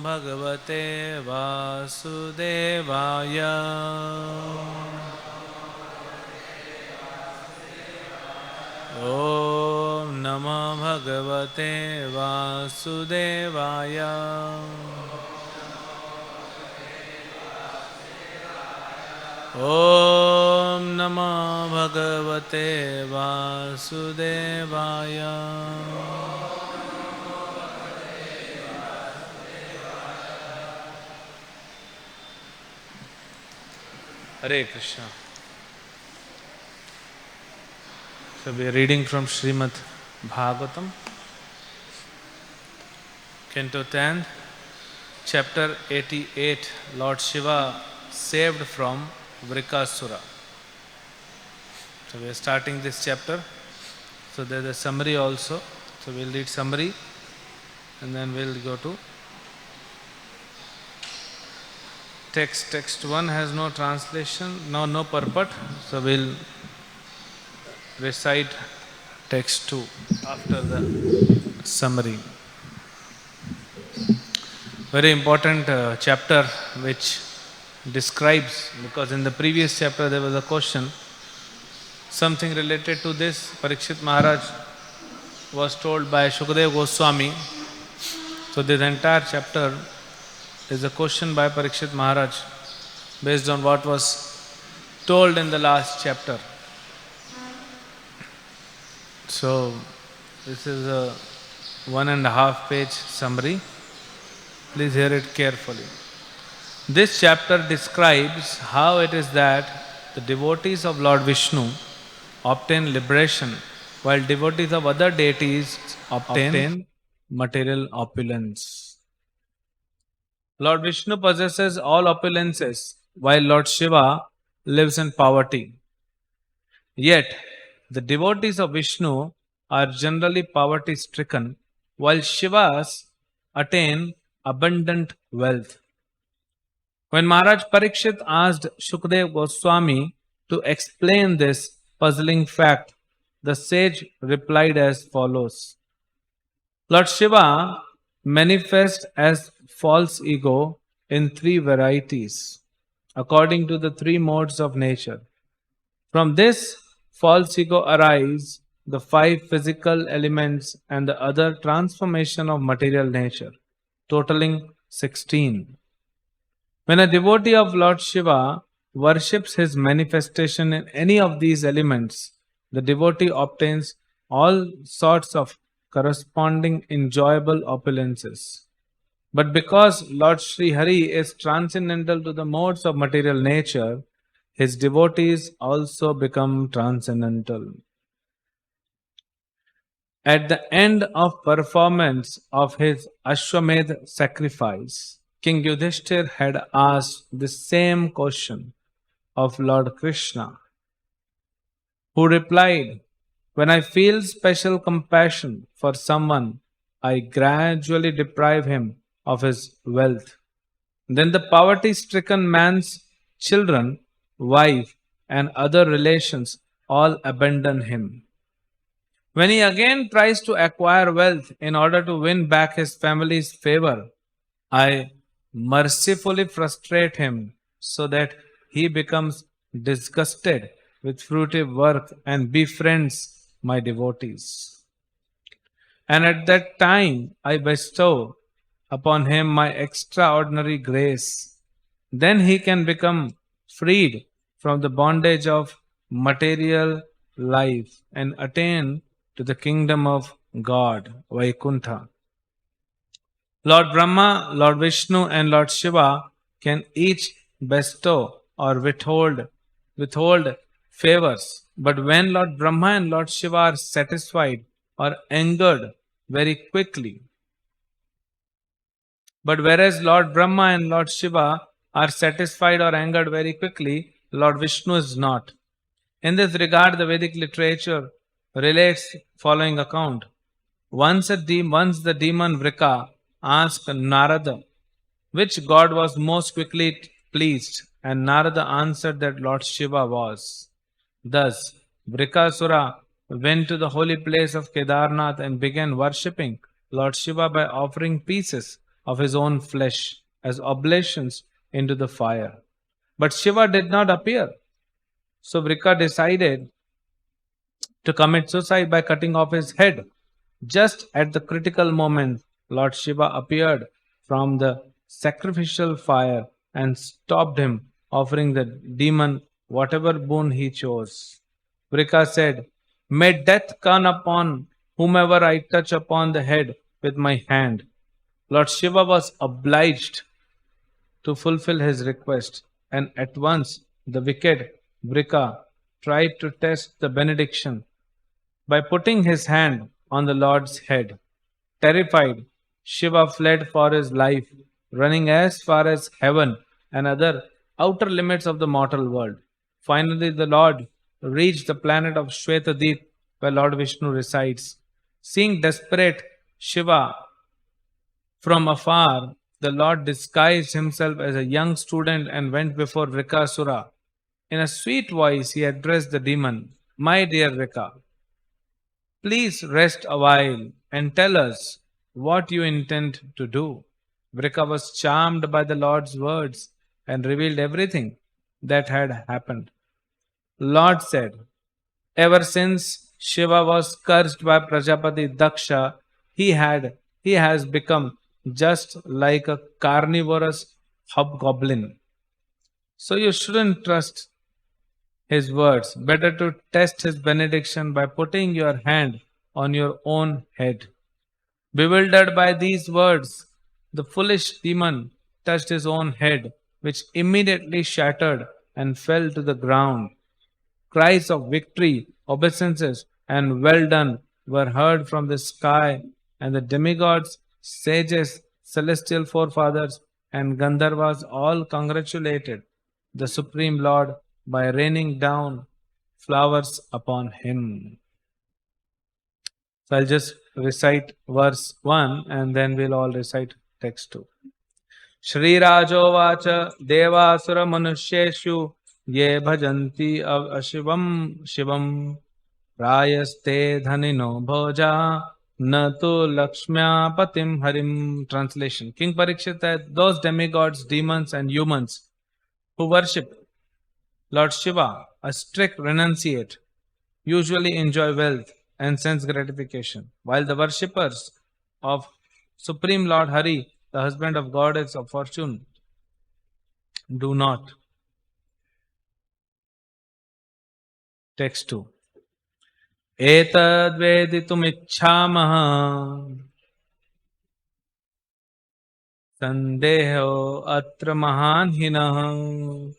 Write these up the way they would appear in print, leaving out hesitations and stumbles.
Bhagavate Vasudevaya. Om Namah Bhagavate Vasudevaya. Om Namah Bhagavate Vasudevaya. Hare Krishna. So we are reading from Srimad Bhagavatam, Canto 10, Chapter 88, Lord Shiva saved from Vrikasura. So we are starting this chapter. So there is a summary also. So we will read summary and then we will go to text. Text 1 has no translation, no purport. So we will recite text 2 after the summary. Very important chapter which describes, because in the previous chapter there was a question, something related to this. Parikshit Maharaj was told by Shukadeva Goswami. So this entire chapter is a question by Parikshit Maharaj based on what was told in the last chapter. So this is a 1.5 page summary. Please hear it carefully. This chapter describes how it is that the devotees of Lord Vishnu obtain liberation, while devotees of other deities obtain material opulence. Lord Vishnu possesses all opulences, while Lord Shiva lives in poverty. Yet, the devotees of Vishnu are generally poverty-stricken, while Shivas attain abundant wealth. When Maharaj Parikshit asked Shukadeva Goswami to explain this puzzling fact, the sage replied as follows. Lord Shiva manifests as false ego in 3 varieties, according to the 3 modes of nature. From this false ego arise the 5 physical elements and the other transformation of material nature, totaling 16. When a devotee of Lord Shiva worships his manifestation in any of these elements, the devotee obtains all sorts of corresponding enjoyable opulences. But because Lord Sri Hari is transcendental to the modes of material nature, his devotees also become transcendental. At the end of performance of his Ashwamedh sacrifice, King Yudhishthir had asked the same question of Lord Krishna, who replied, when I feel special compassion for someone, I gradually deprive him of his wealth. Then the poverty-stricken man's children, wife, and other relations all abandon him. When he again tries to acquire wealth in order to win back his family's favor, I mercifully frustrate him so that he becomes disgusted with fruitive work and befriends my devotees. And at that time I bestow upon him my extraordinary grace. Then he can become freed from the bondage of material life and attain to the kingdom of God, Vaikuntha. Lord Brahma, Lord Vishnu and Lord Shiva can each bestow or withhold favors. But when Lord Brahma and Lord Shiva are satisfied or angered very quickly, but whereas Lord Brahma and Lord Shiva are satisfied or angered very quickly, Lord Vishnu is not. In this regard, the Vedic literature relates following account. Once the demon Vrika asked Narada which god was most quickly pleased, and Narada answered that Lord Shiva was. Thus, Vrikasura went to the holy place of Kedarnath and began worshipping Lord Shiva by offering pieces of his own flesh as oblations into the fire. But Shiva did not appear. So Vrika decided to commit suicide by cutting off his head. Just at the critical moment, Lord Shiva appeared from the sacrificial fire and stopped him, offering the demon whatever boon he chose. Vrika said, "May death come upon whomever I touch upon the head with my hand." Lord Shiva was obliged to fulfill his request, and at once the wicked Vrika tried to test the benediction by putting his hand on the Lord's head. Terrified, Shiva fled for his life, running as far as heaven and other outer limits of the mortal world. Finally, the Lord reached the planet of Shvetadip, where Lord Vishnu resides. Seeing desperate Shiva from afar, the Lord disguised himself as a young student and went before Vrikasura. In a sweet voice, he addressed the demon, "My dear Vrika, please rest a while and tell us what you intend to do." Vrika was charmed by the Lord's words and revealed everything that had happened. Lord said, "Ever since Shiva was cursed by Prajapati Daksha, he has become just like a carnivorous hobgoblin. So you shouldn't trust his words. Better to test his benediction by putting your hand on your own head." Bewildered by these words, the foolish demon touched his own head, which immediately shattered and fell to the ground. Cries of victory, obeisances, and "well done" were heard from the sky, and the demigods, sages, celestial forefathers, and Gandharvas all congratulated the Supreme Lord by raining down flowers upon him. So I'll just recite verse 1 and then we'll all recite text 2. Shri-Rajovacha devasura manusheshu ye bhajanti ashivam shivam prayaste dhanino bhoja natu lakshmya patim harim. Translation. King Parikshit said, those demigods, demons and humans who worship Lord Shiva, a strict renunciate, usually enjoy wealth and sense gratification, while the worshippers of Supreme Lord Hare, the husband of goddess of fortune, do not. Text 2. Etad veditum ichhamaha sandeho atra mahan hinah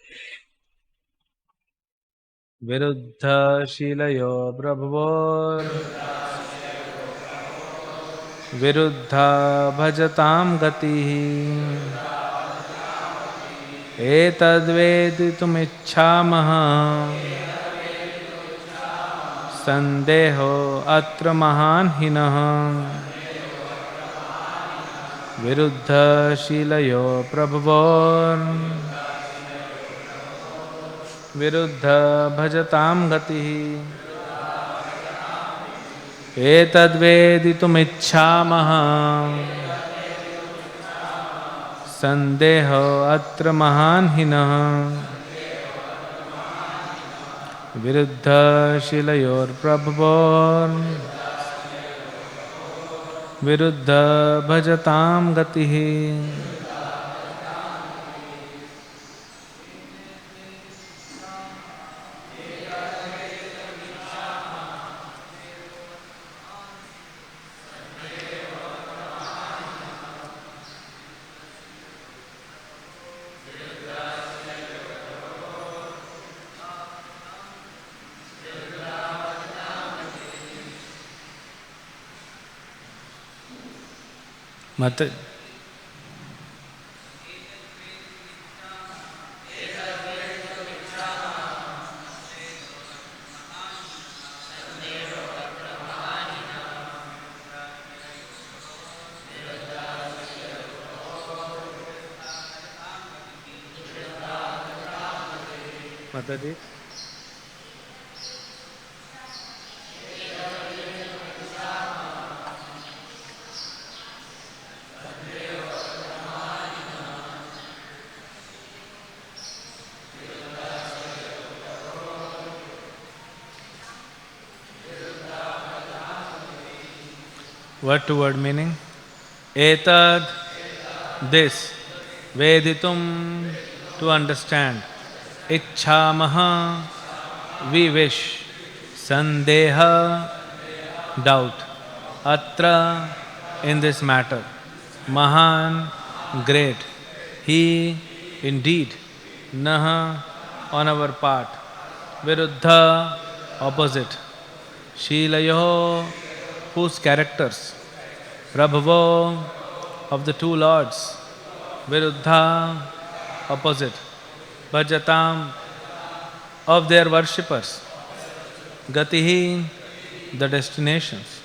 viruddha shilayo prabhavor viruddha bhajatam gati etad veditum ichhamaha sandeho atra mahan hinah viruddha shilayo prabhavor viruddha bhajatam gati etad veditum ichhamaha sandeho atra mahan hinah viruddha shilayor prabhavor viruddha bhajatam gati. Mata Mataji. Word to word meaning. Etad, this. Veditum, to understand. Ichhamaha, we wish. Sandeha, doubt. Atra, in this matter. Mahan, great. He, indeed. Naha, on our part. Viruddha, opposite. Shilayo, whose characters. Prabhavo, of the two lords. Viruddha, opposite. Bhajatam, of their worshippers. Gatihi, the destinations.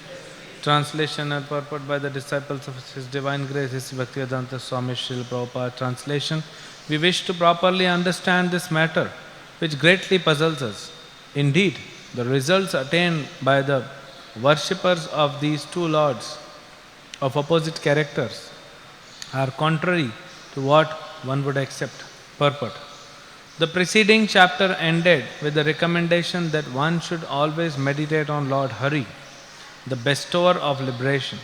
Translation and purport by the disciples of His Divine Grace, His Bhaktivedanta Swami Srila Prabhupada. Translation. We wish to properly understand this matter, which greatly puzzles us. Indeed, the results attained by the worshippers of these two lords of opposite characters are contrary to what one would accept. Purport. The preceding chapter ended with the recommendation that one should always meditate on Lord Hari, the bestower of liberation.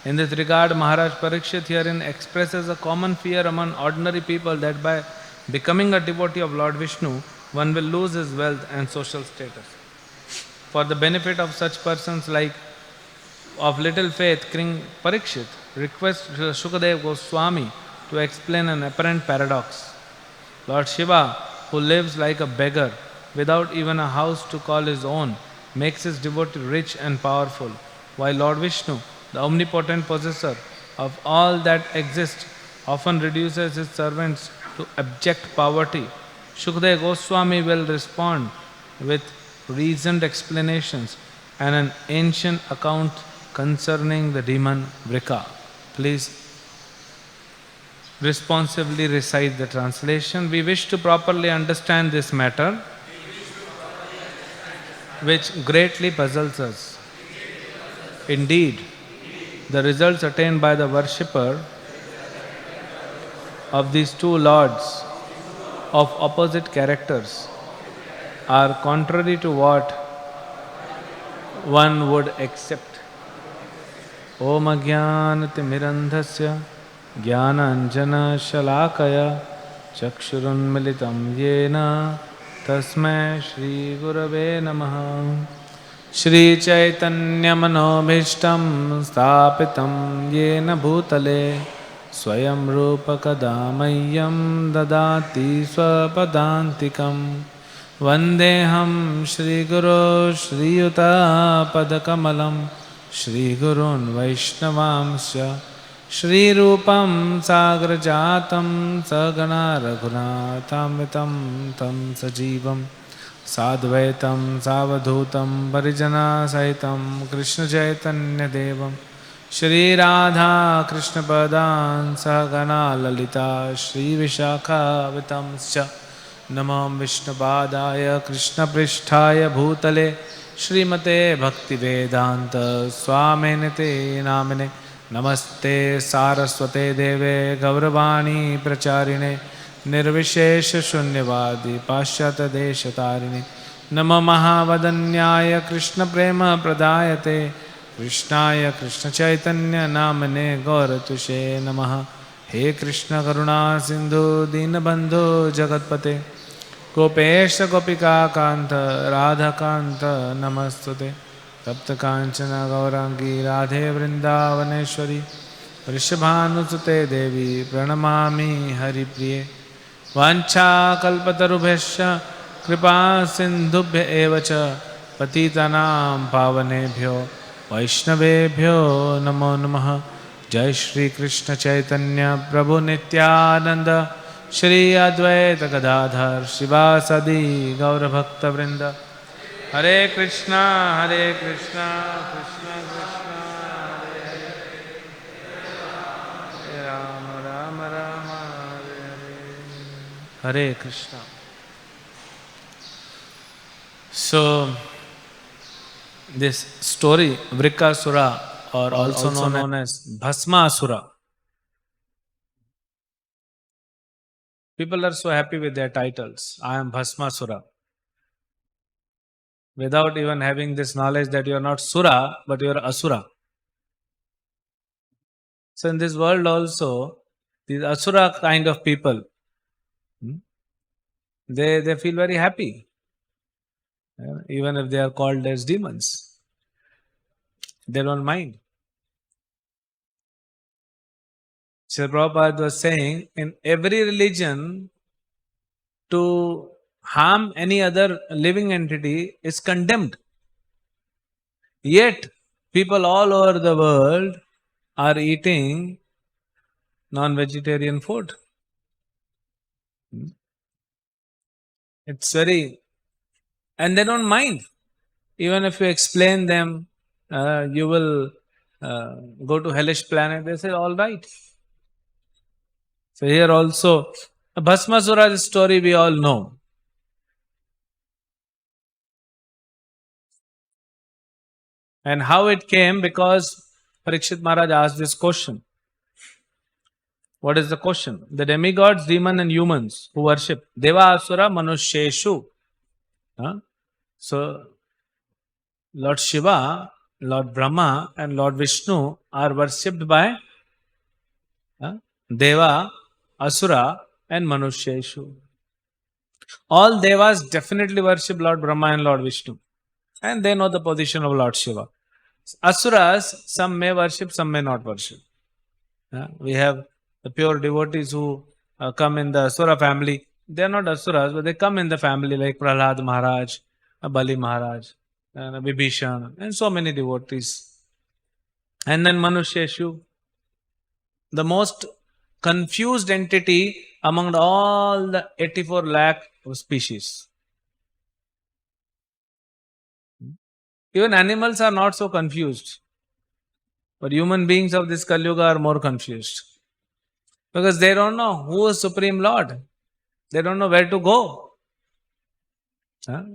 In this regard, Maharaj Parikshit herein expresses a common fear among ordinary people that by becoming a devotee of Lord Vishnu, one will lose his wealth and social status. For the benefit of such persons like of little faith, King Parikshit requests Shukadev Goswami to explain an apparent paradox. Lord Shiva, who lives like a beggar without even a house to call his own, makes his devotee rich and powerful, while Lord Vishnu, the omnipotent possessor of all that exists, often reduces his servants to abject poverty. Shukdev Goswami will respond with reasoned explanations and an ancient account concerning the demon Vrika. Please responsively recite the translation. We wish to properly understand this matter, which greatly puzzles us. Indeed, the results attained by the worshipper of these two lords of opposite characters are contrary to what one would accept. Om Ajnanatimirandhasya Jnananjana Shalakaya Chakshurunmilitam Yena Tasmai Shri Gurave Namaha. Shri Chaitanya Manobhishtam Sthapitam Yena Bhutale Swayam Rupa Kadamayyam Dadati Swapadantikam Vandeham Shri Guru Shri Yuta Padakamalam Shri Gurun Vaishnavamsya Shri Rupam Sagrajatam Sagana Raghunathamitam Tam Sajivam Sadvaitam Savadhutam Parijana Sahitam Krishna Chaitanya Devam Shri Radha Krishna Padan Sagana Lalita Shri Vishakha Vitamsya Namam Vishnupadaya Krishna Pristhaya Bhutale Srimate Bhakti Vedanta Swaminite Namine Namaste Saraswate Deve Gauravani Pracharine Nirvishesha Shunyavadi Pashyata Deshatarine Nama Mahavadanyaya Krishna Prema Pradayate Krishnaya Krishna Chaitanya Namane Gauratushe Namaha. He Krishna Karuna Sindhu Dinabandhu Jagatpate Gopesha Gopika Kanta Radha Kanta Namastute Tapta Kanchana Gaurangi Radhe Vrindavaneshwari Vrishabhanusute Devi Pranamami Hari Priye Vancha Kalpatarubhesha Kripa Sindhubhya Evacha Patitanam Pavanebhyo Vaishnavebhyo Namo Namaha. Jai Shri Krishna Chaitanya Prabhu Nityananda Shri Advaita Gadadhar Shivasadi Gaura Bhakta Vrinda. Hare Krishna, Krishna Krishna, Hare Hare, Hare Rama, Rama Rama, Hare Hare. Hare Krishna. So, this story, Vrikasura, or also known as Bhasmasura. People are so happy with their titles. I am Bhasmasura. Without even having this knowledge that you are not Sura, but you are Asura. So in this world also, these asura kind of people, hmm, they feel very happy, even if they are called as demons. They don't mind. Srila Prabhupada was saying, in every religion, to harm any other living entity is condemned. Yet, people all over the world are eating non-vegetarian food. It's very, and they don't mind. Even if you explain them, you will go to hellish planet, they say, all right. So here also, Bhasmasura's story we all know. And how it came, because Parikshit Maharaj asked this question. What is the question? The demigods, demon and humans who worship Deva Asura Manusheshu. Huh? So Lord Shiva, Lord Brahma and Lord Vishnu are worshipped by Deva, Asura and Manusheshu. All Devas definitely worship Lord Brahma and Lord Vishnu. And they know the position of Lord Shiva. Asuras, some may worship, some may not worship. We have the pure devotees who come in the Asura family. They are not Asuras, but they come in the family like Prahlad Maharaj, Bali Maharaj, Vibhishan, and so many devotees. And then Manusheshu, the most confused entity among all the 84 lakh species. Even animals are not so confused. But human beings of this Kali Yuga are more confused. Because they don't know who is Supreme Lord. They don't know where to go.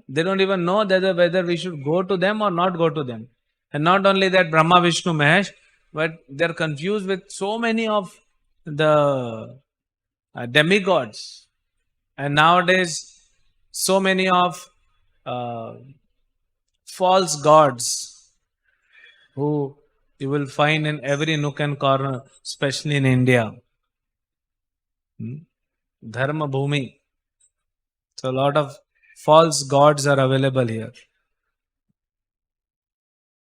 They don't even know whether we should go to them or not go to them. And not only that, Brahma, Vishnu, Mahesh, but they're confused with so many of the demigods. And nowadays, so many of false gods who you will find in every nook and corner, especially in India. Dharma Bhumi. So a lot of false gods are available here.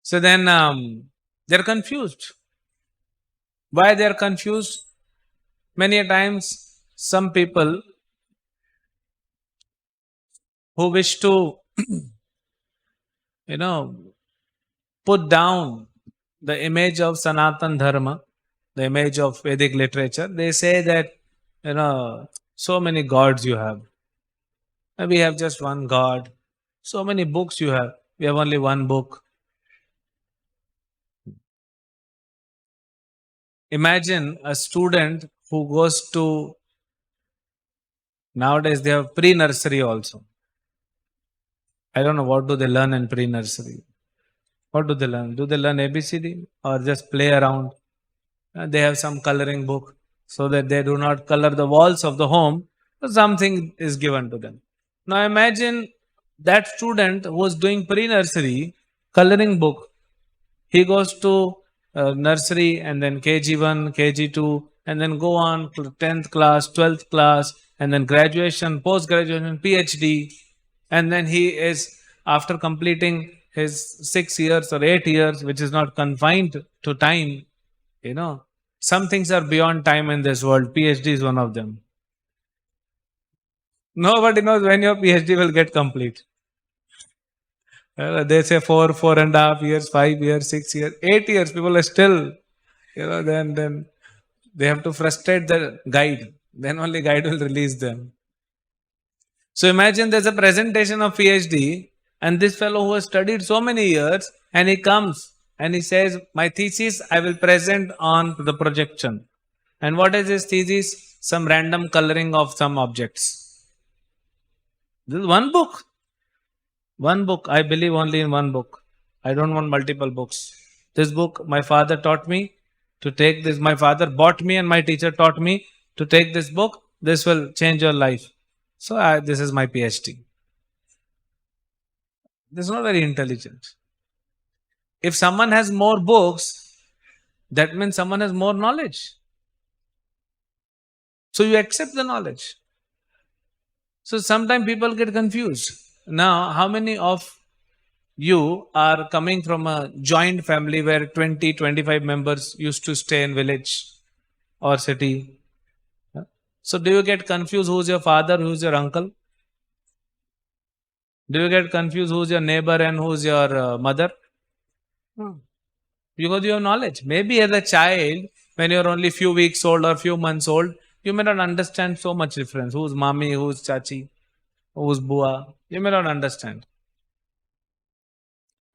So then they're confused. Why they're confused? Many a times some people who wish to put down the image of Sanatan Dharma, the image of Vedic literature, they say that so many gods you have. We have just one God. So many books you have. We have only one book. Imagine a student who goes to, nowadays they have pre-nursery also. I don't know what do they learn in pre-nursery. What do they learn? Do they learn ABCD or just play around? They have some coloring book so that they do not color the walls of the home. Something is given to them. Now imagine that student who was doing pre-nursery coloring book. He goes to nursery and then KG1, KG2 and then go on to 10th class, 12th class and then graduation, post-graduation, PhD. And then he is, after completing his 6 years or 8 years, which is not confined to time, some things are beyond time in this world. PhD is one of them. Nobody knows when your PhD will get complete. They say 4.5 years, 5 years, 6 years, 8 years. People are still, then they have to frustrate the guide. Then only guide will release them. So imagine there's a presentation of PhD and this fellow who has studied so many years and he comes and he says, my thesis I will present on the projection. And what is his thesis? Some random coloring of some objects. This is one book. One book. I believe only in one book. I don't want multiple books. This book, my father taught me to take this. My father bought me and my teacher taught me to take this book. This will change your life. So this is my PhD. This is not very intelligent. If someone has more books, that means someone has more knowledge. So you accept the knowledge. So sometimes people get confused. Now, how many of you are coming from a joint family where 20, 25 members used to stay in village or city? So do you get confused who's your father, who's your uncle? Do you get confused who's your neighbor and who's your mother? Because you have knowledge. Maybe as a child, when you're only few weeks old or few months old, you may not understand so much difference. Who's mommy, who's chachi, who's bua. You may not understand.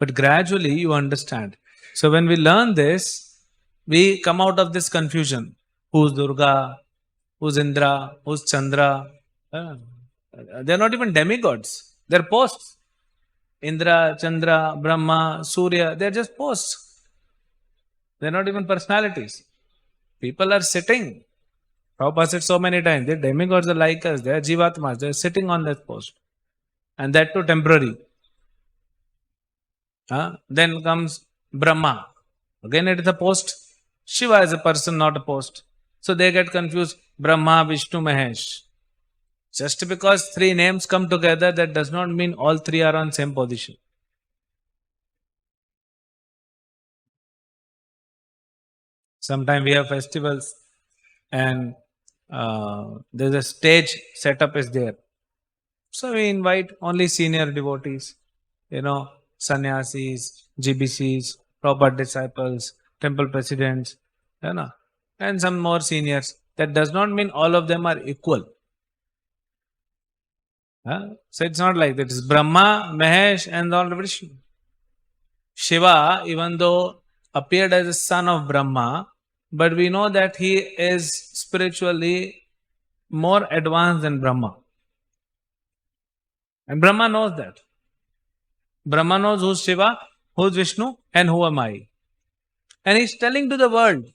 But gradually you understand. So when we learn this, we come out of this confusion. Who's Durga? Who's Indra? Who's Chandra? They're not even demigods. They're posts. Indra, Chandra, Brahma, Surya, they're just posts. They're not even personalities. People are sitting. Prabhupada said so many times, they're demigods are like us, they're jivatmas, they're sitting on that post. And that too temporary. Then comes Brahma. Again it is a post. Shiva is a person, not a post. So they get confused. Brahma, Vishnu, Mahesh. Just because three names come together, that does not mean all three are on same position. Sometimes we have festivals and there's a stage setup is there. So we invite only senior devotees, sannyasis, GBCs, proper disciples, temple presidents, and some more seniors. That does not mean all of them are equal. So it's not like that. It's Brahma, Mahesh, and all Vishnu. Shiva, even though appeared as a son of Brahma, but we know that he is spiritually more advanced than Brahma. And Brahma knows that. Brahma knows who's Shiva, who's Vishnu, and who am I. And he's telling to the world.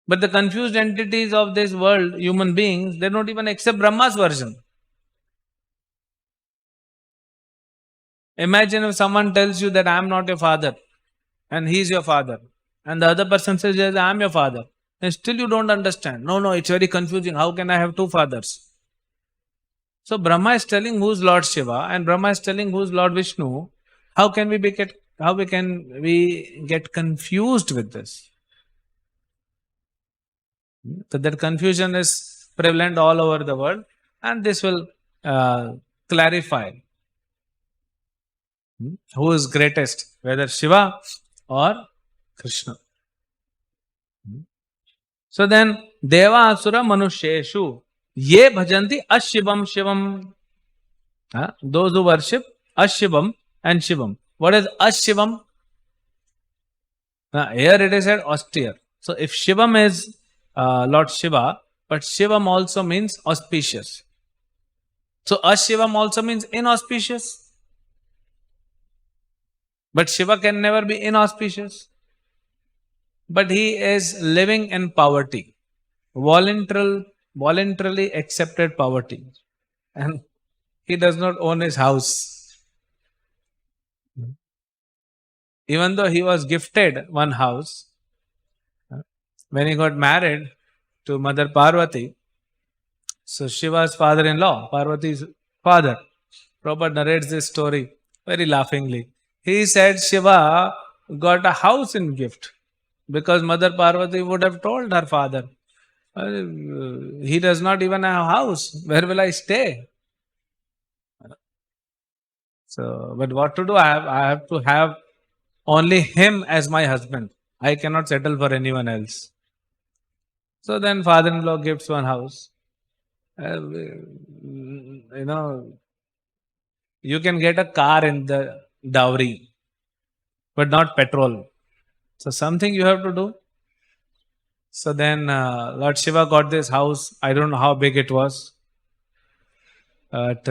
But the confused entities of this world, human beings, they don't even accept Brahma's version. Imagine if someone tells you that I am not your father and he is your father, and the other person says, yes, I am your father, and still you don't understand. No, it's very confusing. How can I have two fathers? So Brahma is telling who's Lord Shiva and Brahma is telling who's Lord Vishnu. How can we get confused with this? So that confusion is prevalent all over the world, and this will clarify who is greatest, whether Shiva or Krishna. So then, Deva Asura Manusheshu Ye Bhajanti Ashivam Shivam. Those who worship Ashivam and Shivam. What is Ashivam? Here it is said austere. So if Shivam is Lord Shiva, but Shivam also means auspicious. So Ashivam also means inauspicious. But Shiva can never be inauspicious. But he is living in poverty, voluntarily accepted poverty. And he does not own his house. Even though he was gifted one house, when he got married to Mother Parvati, so Shiva's father-in-law, Parvati's father, Prabhupada narrates this story very laughingly. He said Shiva got a house in gift because Mother Parvati would have told her father, he does not even have a house. Where will I stay? So, but what to do? I have to have only him as my husband. I cannot settle for anyone else. So then father-in-law gives one house. You can get a car in the dowry, but not petrol. So something you have to do. So then Lord Shiva got this house. I don't know how big it was. But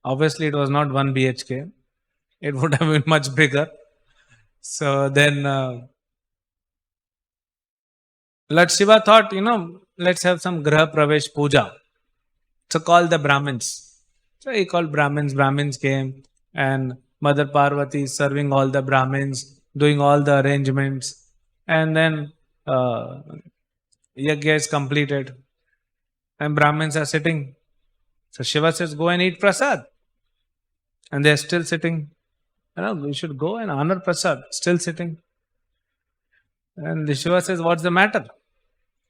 obviously it was not 1 BHK. It would have been much bigger. So then Lord Shiva thought, let's have some Graha Pravesh Puja. So call the Brahmins. So he called Brahmins. Brahmins came and Mother Parvati serving all the Brahmins. doing all the arrangements, and then uh, yajna is completed, and Brahmins are sitting. So Shiva says, "Go and eat prasad," and they are still sitting. We should go and honor prasad, still sitting. And the Shiva says, "What's the matter?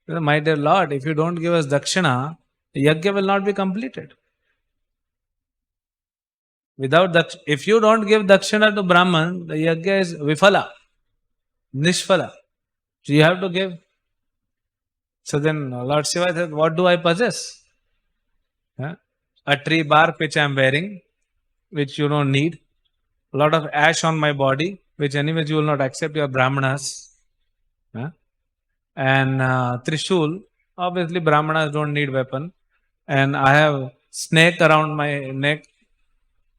My dear Lord, if you don't give us dakshina, the yajna will not be completed. If you don't give dakshina to Brahman, the yajna is vifala, nishfala. So you have to give." So then Lord Shiva said, "What do I possess? Huh? A tree bark which I am wearing, which you don't need. A lot of ash on my body, which anyways you will not accept, your Brahmanas. Huh? And Trishul, obviously Brahmanas don't need weapon. And I have snake around my neck,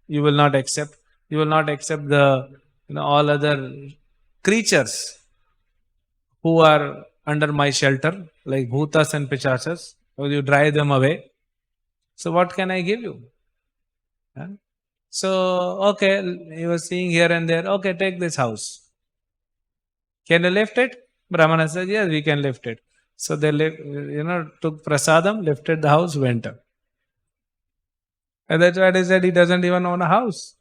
you will not accept. You will not accept the all other creatures who are under my shelter, like bhutas and pichachas. Will you drive them away? So what can I give you? Huh? So, okay, he was seeing here and there, okay, take this house. Can you lift it? Brahmana said, yes, we can lift it. So they took prasadam, lifted the house, went up. And that's why they said he doesn't even own a house.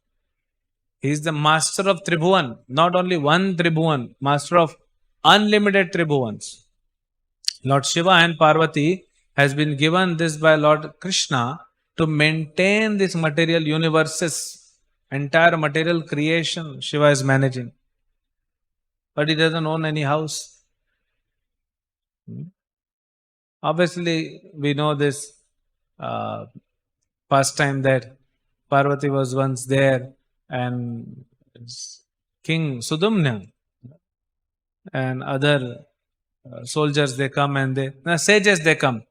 He is the master of Tribhuvan, not only one Tribhuvan, master of unlimited Tribhuvans. Lord Shiva and Parvati has been given this by Lord Krishna to maintain this material universes, entire material creation Shiva is managing. But he doesn't own any house. Obviously, we know this pastime that Parvati was once there and King Sudamna and other soldiers, they come and sages, they come.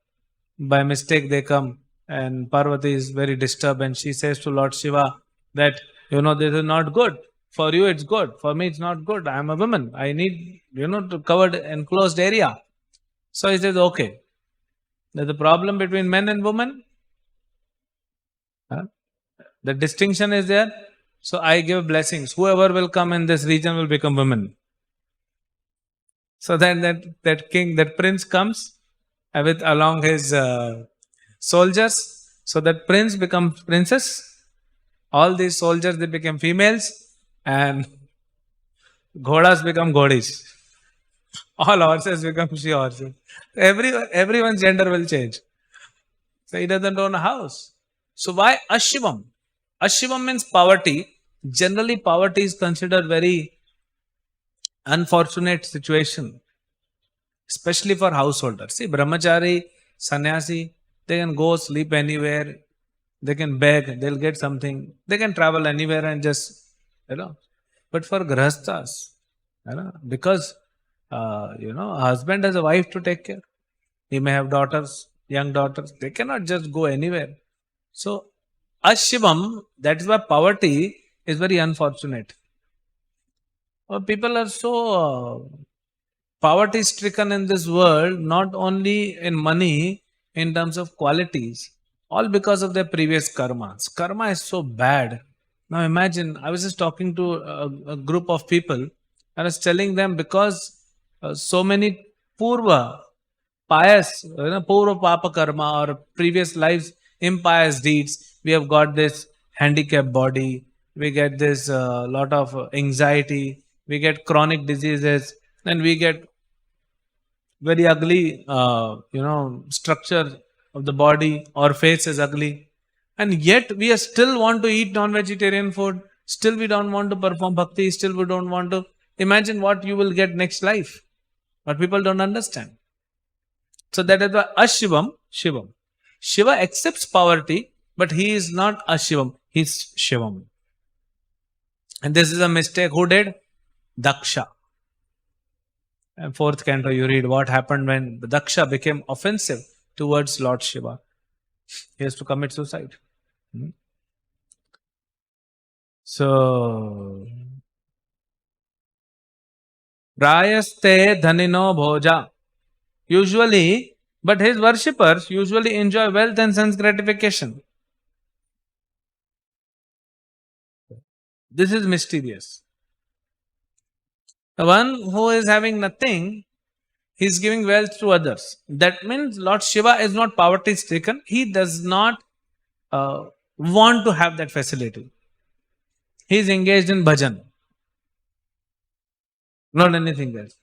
By mistake, they come and Parvati is very disturbed and she says to Lord Shiva that, this is not good. For you, it's good. For me, it's not good. I am a woman. I need, to covered enclosed area. So he says, okay. There's a problem between men and women. Huh? The distinction is there. So I give blessings. Whoever will come in this region will become women. So then that prince comes with along his soldiers. So that prince becomes princess. All these soldiers, they become females. And ghodas become godis. All horses become she horses. Everyone's gender will change. So he doesn't own a house. So why Ashivam? Ashivam means poverty. Generally, poverty is considered very unfortunate situation, especially for householders. See, brahmachari, sannyasi, they can go sleep anywhere. They can beg, they'll get something. They can travel anywhere and just, But for grahasthas, because, a husband has a wife to take care. He may have daughters, young daughters. They cannot just go anywhere. So, Ashivam, that is why poverty is very unfortunate. People are so poverty stricken in this world, not only in money, in terms of qualities, all because of their previous karmas. Karma is so bad. Now imagine, I was just talking to a group of people. I was telling them because so many purva, pious, purva papa karma or previous lives, impious deeds, we have got this handicapped body, we get this lot of anxiety, we get chronic diseases, and we get very ugly, structure of the body. Our face is ugly, and yet we still want to eat non-vegetarian food. Still, we don't want to perform bhakti. Still, we don't want to imagine what you will get next life. But people don't understand. So that is why Ashivam, Shivam. Shiva accepts poverty, but he is not Ashivam. He is Shivam. And this is a mistake. Who did? Daksha. And fourth canto, you read what happened when Daksha became offensive towards Lord Shiva. He has to commit suicide. So, Prayaste dhanino bhoja. Usually, but his worshippers usually enjoy wealth and sense gratification. This is mysterious. The one who is having nothing, he is giving wealth to others. That means Lord Shiva is not poverty stricken. He does not want to have that facility. He is engaged in bhajan, not anything else.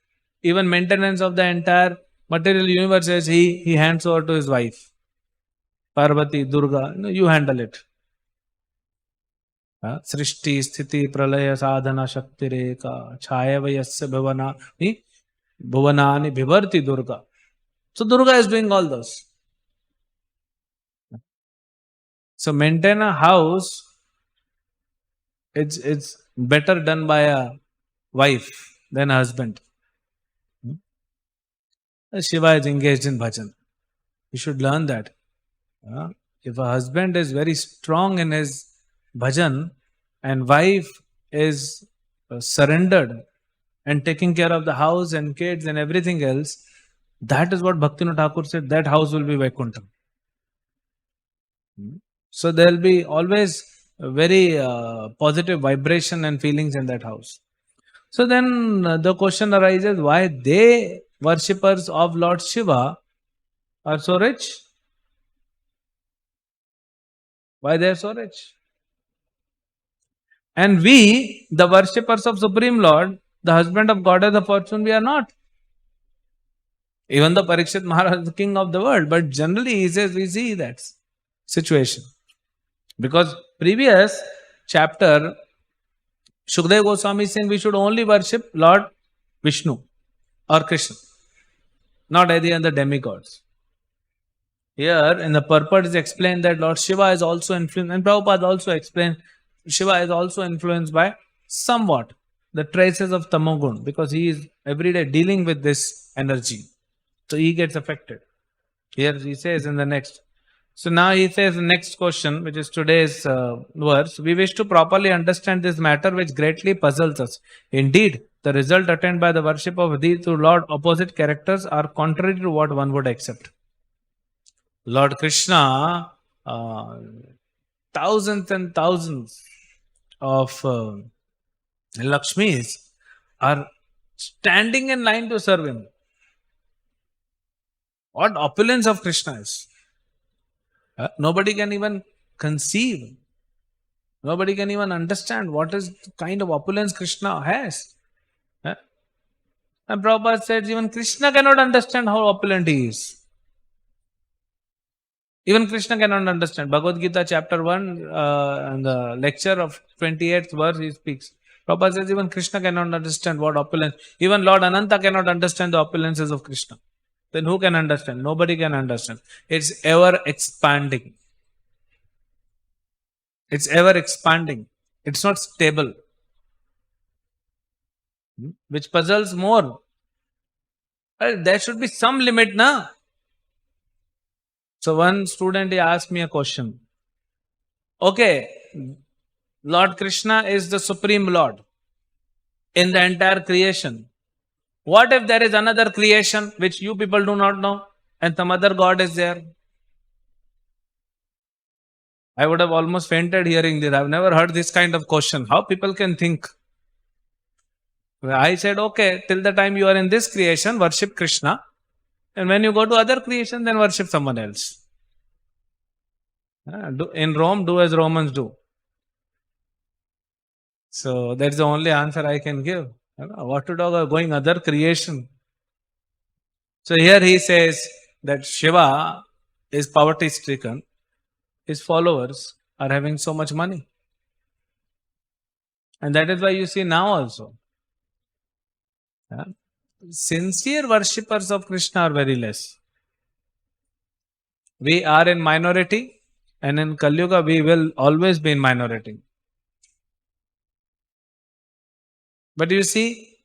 Even maintenance of the entire material universe is he hands over to his wife. Parvati, Durga, you handle it. Srishti, Sthiti, Pralaya, Sadhana, Shakti Reka, Chayava Yasya Bhuvanani, Bhivarti Durga. So Durga is doing all those. So maintain a house, it's better done by a wife than a husband. Shiva is engaged in bhajan. You should learn that. If a husband is very strong in his bhajan and wife is surrendered and taking care of the house and kids and everything else, that is what Bhaktivinoda Thakur said, that house will be Vaikuntha. So there will be always a very positive vibration and feelings in that house. So then the question arises, why they worshippers of Lord Shiva are so rich? Why they are so rich? And we, the worshippers of Supreme Lord, the husband of Goddess of Fortune, we are not. Even the Parikshit Maharaj is the king of the world, but generally he says we see that situation. Because previous chapter, Shukdev Goswami is saying we should only worship Lord Vishnu or Krishna, not any other demigods. Here in the purport is explained that Lord Shiva is also influenced, and Prabhupada also explained Shiva is also influenced by somewhat the traces of Tamogun, because he is every day dealing with this energy. So he gets affected. Here he says in the next. So now he says the next question, which is today's verse. We wish to properly understand this matter which greatly puzzles us. Indeed, the result attained by the worship of these two Lord opposite characters are contrary to what one would accept. Lord Krishna, thousands and thousands of Lakshmis are standing in line to serve him. What opulence of Krishna is. Nobody can even conceive. Nobody can even understand what is the kind of opulence Krishna has. And Prabhupada said even Krishna cannot understand how opulent he is. Even Krishna cannot understand. Bhagavad-gita chapter 1 and the lecture of 28th verse he speaks. Prabhupada says even Krishna cannot understand what opulence. Even Lord Ananta cannot understand the opulences of Krishna. Then who can understand? Nobody can understand. It's ever expanding. It's ever expanding. It's not stable. Which puzzles more. There should be some limit, na? So one student he asked me a question. Okay, Lord Krishna is the Supreme Lord in the entire creation. What if there is another creation which you people do not know and some other God is there? I would have almost fainted hearing this. I've never heard this kind of question. How people can think? I said, okay, till the time you are in this creation, worship Krishna. And when you go to other creation, then worship someone else. In Rome, do as Romans do. So that's the only answer I can give. What to do going other creation? So here he says that Shiva is poverty stricken. His followers are having so much money. And that is why you see now also. Sincere worshippers of Krishna are very less. We are in minority, and in Kali Yuga we will always be in minority. But you see,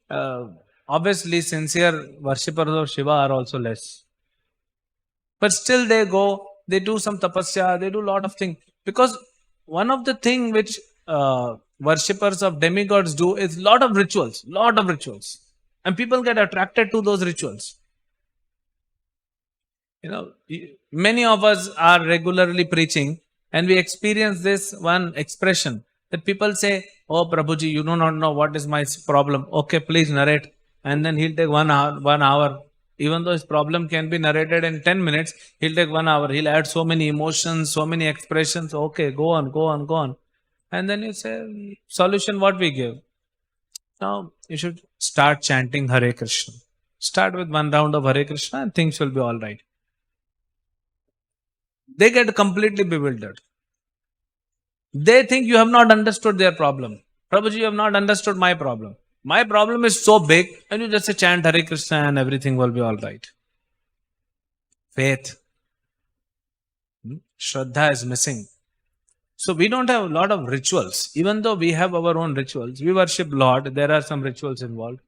obviously sincere worshippers of Shiva are also less. But still they go, they do some tapasya, they do a lot of things. Because one of the things which worshippers of demigods do is lot of rituals. And people get attracted to those rituals. Many of us are regularly preaching and we experience this one expression that people say, Oh Prabhuji, you do not know what is my problem. Okay, please narrate. And then he'll take 1 hour, 1 hour. Even though his problem can be narrated in 10 minutes, he'll take 1 hour. He'll add so many emotions, so many expressions. Okay, go on, go on, go on. And then you say, solution what we give. Now you should start chanting Hare Krishna. Start with 1 round of Hare Krishna and things will be all right. They get completely bewildered. They think you have not understood their problem. Prabhuji, you have not understood my problem. My problem is so big, and you just say chant Hare Krishna and everything will be all right. Faith. Shraddha is missing. So we don't have a lot of rituals. Even though we have our own rituals, we worship Lord, there are some rituals involved.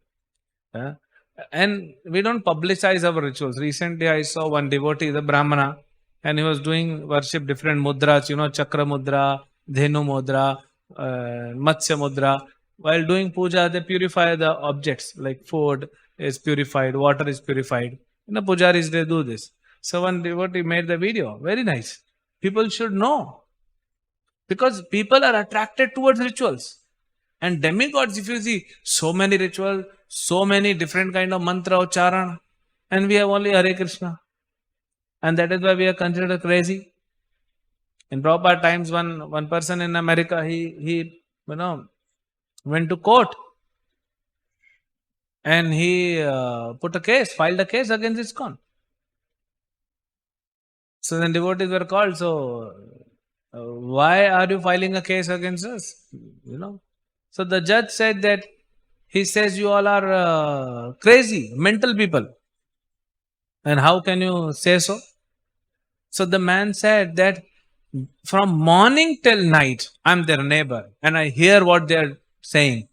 And we don't publicize our rituals. Recently I saw one devotee, the Brahmana, and he was doing worship different mudras, Chakra mudra, Dhenu mudra, Matsya mudra. While doing puja, they purify the objects, like food is purified, water is purified. Pujaris, they do this. So one devotee made the video. Very nice. People should know. Because people are attracted towards rituals. And demigods, if you see, so many rituals, so many different kind of mantra ucharana, and we have only Hare Krishna. And that is why we are considered crazy. In Prabhupada times, one person in America, he went to court and he filed a case against ISKCON. So then devotees were called. So why are you filing a case against us? So the judge said that he says you all are crazy, mental people. And how can you say so? So the man said that from morning till night, I'm their neighbor and I hear what they're saying.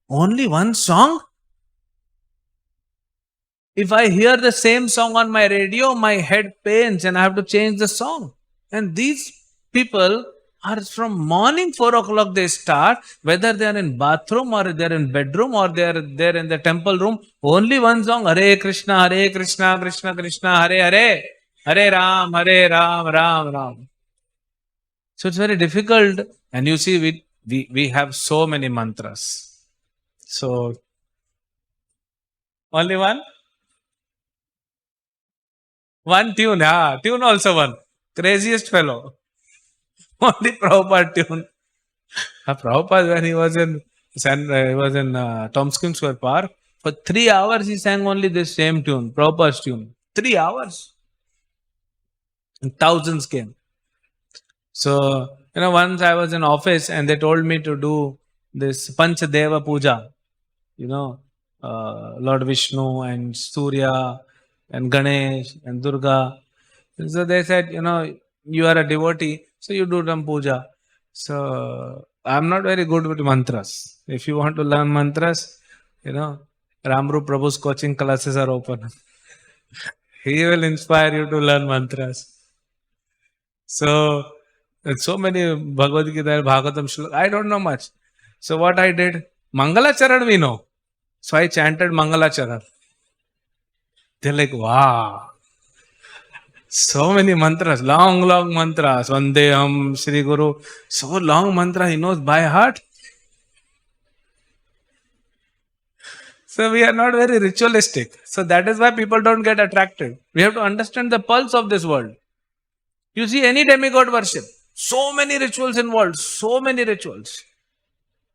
Only one song? If I hear the same song on my radio, my head pains and I have to change the song. And these people are from morning 4 o'clock they start, whether they are in bathroom or they are in bedroom or they are there in the temple room, only one song, Hare Krishna, Krishna Krishna, Hare Hare, Hare Ram, Ram Ram. So it's very difficult, and you see we have so many mantras. So only one tune, tune also one. Craziest fellow. Only Prabhupada tune. Prabhupada, when he was in Tompkins Square Park, for 3 hours he sang only this same tune, Prabhupada's tune. 3 hours. And thousands came. So, once I was in office and they told me to do this Panchadeva Puja. Lord Vishnu and Surya and Ganesh and Durga. So they said, you are a devotee, so you do some puja. So I'm not very good with mantras. If you want to learn mantras, Ramru Prabhu's coaching classes are open. He will inspire you to learn mantras. So many Bhagavad-gita, Bhagavatam shlokas. I don't know much. So what I did, Mangala Charan we know. So I chanted Mangala Charan. They're like, wow. So many mantras, long mantras. Vandeham, Shri Guru. So long mantra he knows by heart. So we are not very ritualistic. So that is why people don't get attracted. We have to understand the pulse of this world. You see any demigod worship, so many rituals involved, so many rituals.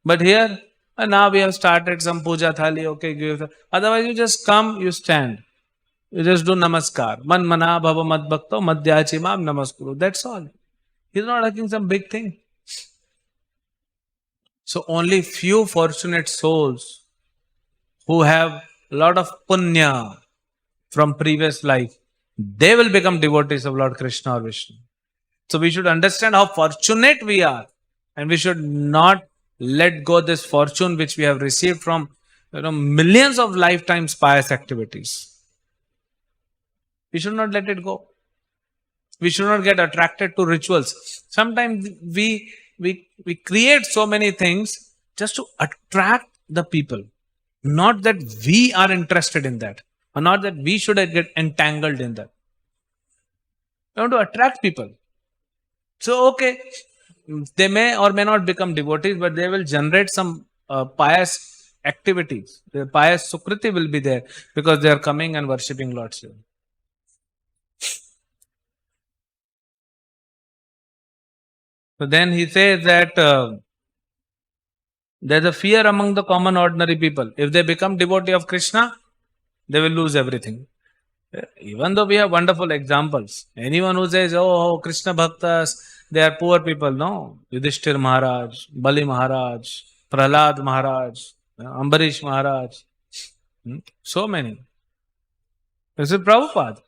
But here, now we have started some puja thali, okay. Otherwise you just come, you stand. You just do namaskar. Man mana bhava mad bhakto madhyachi mam namaskuru. That's all. He's not asking some big thing. So only few fortunate souls who have a lot of punya from previous life, they will become devotees of Lord Krishna or Vishnu. So we should understand how fortunate we are, and we should not let go this fortune which we have received from millions of lifetimes pious activities. We should not let it go. We should not get attracted to rituals. Sometimes we create so many things just to attract the people. Not that we are interested in that, or not that we should get entangled in that. We want to attract people. So, okay, they may or may not become devotees, but they will generate some pious activities. The pious sukriti will be there because they are coming and worshipping Lord Shiva. So then he says that there's a fear among the common ordinary people. If they become devotee of Krishna, they will lose everything. Even though we have wonderful examples, anyone who says, oh, Krishna Bhaktas, they are poor people, no. Yudhishthir Maharaj, Bali Maharaj, Prahlad Maharaj, Ambarish Maharaj, so many. This is Prabhupada.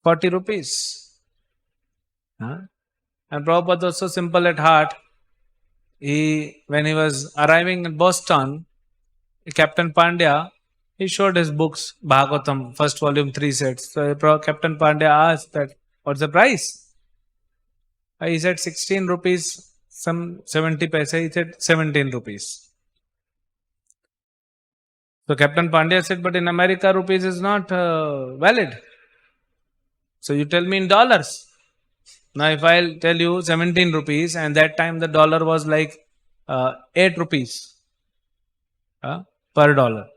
40 rupees. Huh? And Prabhupada was so simple at heart. When he was arriving in Boston, Captain Pandya, he showed his books, Bhagavatam, first volume, 3 sets. So Captain Pandya asked that, what's the price? He said 16 rupees, some 70 paisa. He said 17 rupees. So Captain Pandya said, but in America, rupees is not valid. So you tell me in dollars. Now if I'll tell you 17 rupees, and that time the dollar was like 8 rupees per dollar.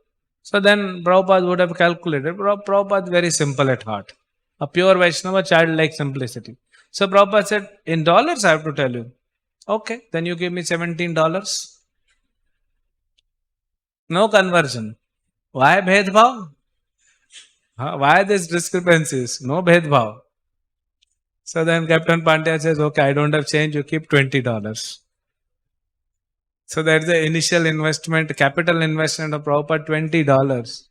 So then Prabhupada would have calculated. Prabhupada very simple at heart. A pure Vaishnava, childlike simplicity. So Prabhupada said, in dollars I have to tell you. Okay, then you give me $17. No conversion. Why bhedbhav? Why these discrepancies? No bhedbhav. So then Captain Pandya says, okay, I don't have change, you keep $20. So that's the initial investment, capital investment of Prabhupada, $20.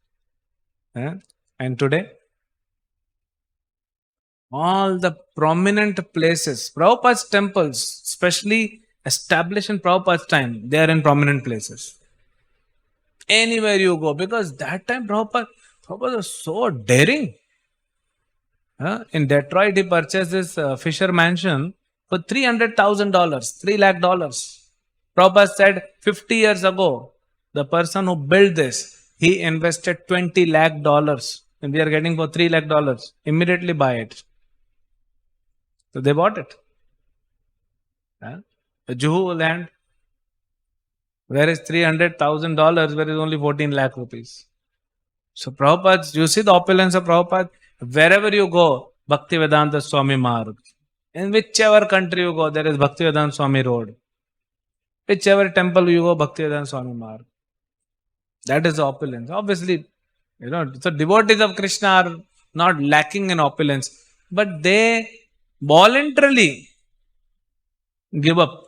And today, all the prominent places, Prabhupada's temples, especially established in Prabhupada's time, they are in prominent places. Anywhere you go, because that time Prabhupada was so daring. In Detroit, he purchased this Fisher mansion for $300,000, $3 lakh. Prabhupada said 50 years ago, the person who built this, he invested $20 lakh, and we are getting for $3 lakh. Immediately buy it. So they bought it. The Juhu land, where is $300,000, where is only 14 lakh rupees. So Prabhupada, you see the opulence of Prabhupada? Wherever you go, Bhaktivedanta Swami Marg. In whichever country you go, there is Bhaktivedanta Swami Road. Whichever temple you go, Bhaktivedanta Swami Marg. That is the opulence. Obviously, so devotees of Krishna are not lacking in opulence, but they voluntarily give up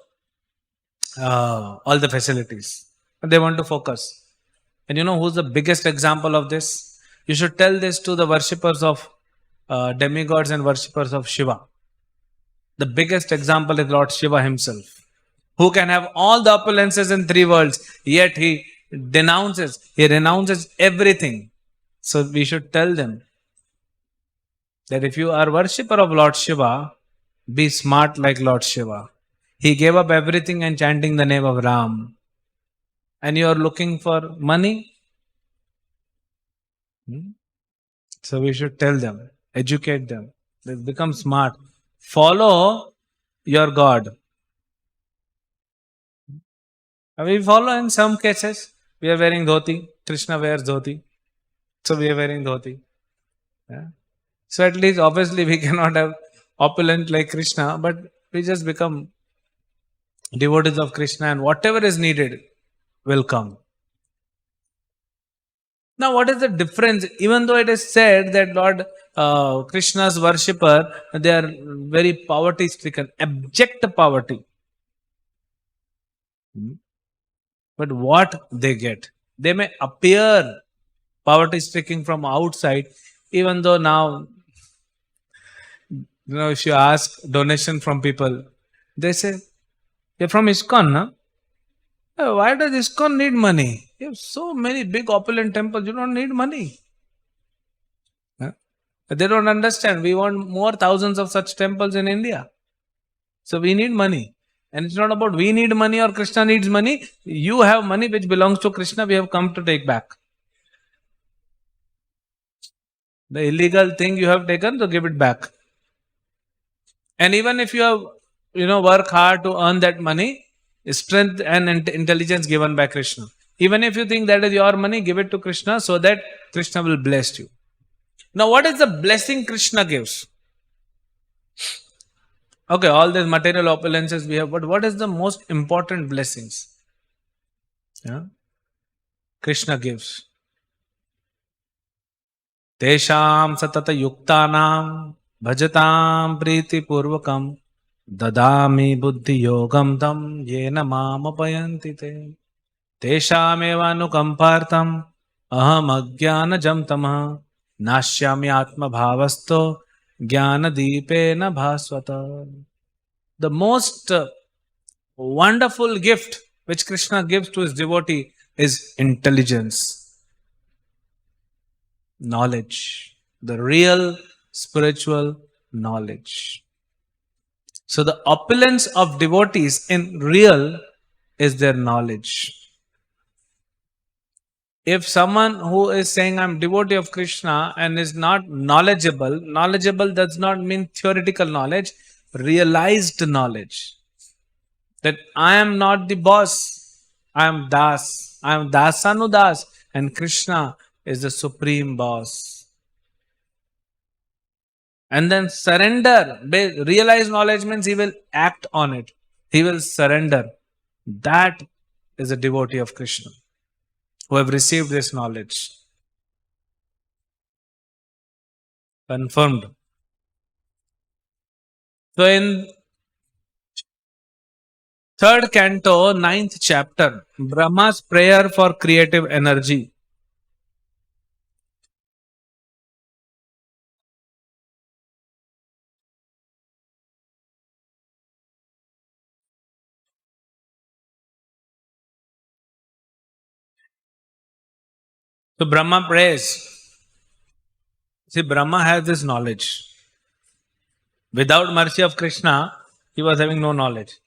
all the facilities. They want to focus. And you know who's the biggest example of this? You should tell this to the worshippers of demigods and worshippers of Shiva. The biggest example is Lord Shiva himself, who can have all the opulences in 3 worlds, yet he renounces everything. So we should tell them that if you are worshipper of Lord Shiva, be smart like Lord Shiva. He gave up everything and chanting the name of Ram. And you are looking for money? So we should tell them, educate them, become smart. Follow your God. We follow in some cases. We are wearing dhoti. Krishna wears dhoti. So we are wearing dhoti. So at least obviously we cannot have opulent like Krishna, but we just become devotees of Krishna, and whatever is needed will come. Now what is the difference? Even though it is said that Lord Krishna's worshipper, they are very poverty stricken, abject poverty. But what they get? They may appear poverty stricken from outside, even though now, if you ask donation from people, they say, you're from ISKCON, no? Why does ISKCON need money? You have so many big opulent temples, you don't need money. They don't understand. We want more thousands of such temples in India. So we need money. And it's not about we need money or Krishna needs money. You have money which belongs to Krishna, we have come to take back. The illegal thing you have taken, to give it back. And even if you have work hard to earn that money, strength and intelligence given by Krishna. Even if you think that is your money, give it to Krishna so that Krishna will bless you. Now, what is the blessing Krishna gives? Okay, all these material opulences we have, but what is the most important blessings? Yeah? Krishna gives. Tesham satata yuktanam bhajatam priti purvakam dadami buddhi yogam tam yena mamapayanti te teshamevanukampartam aham ajnanajam tamah nashyami atma bhavasto jnana deepena bhasvata. The most wonderful gift which Krishna gives to his devotee is intelligence, knowledge, the real spiritual knowledge. So the opulence of devotees in real is their knowledge. If someone who is saying I'm devotee of Krishna and is not knowledgeable, knowledgeable does not mean theoretical knowledge, realized knowledge. That I am not the boss, I am Das, I am Dasanudas, and Krishna is the supreme boss. And then surrender, realize knowledge means he will act on it, he will surrender. That is a devotee of Krishna who have received this knowledge. Confirmed. So in 3rd canto, 9th chapter, Brahma's prayer for creative energy. So Brahma prays. See, Brahma has this knowledge. Without mercy of Krishna, he was having no knowledge.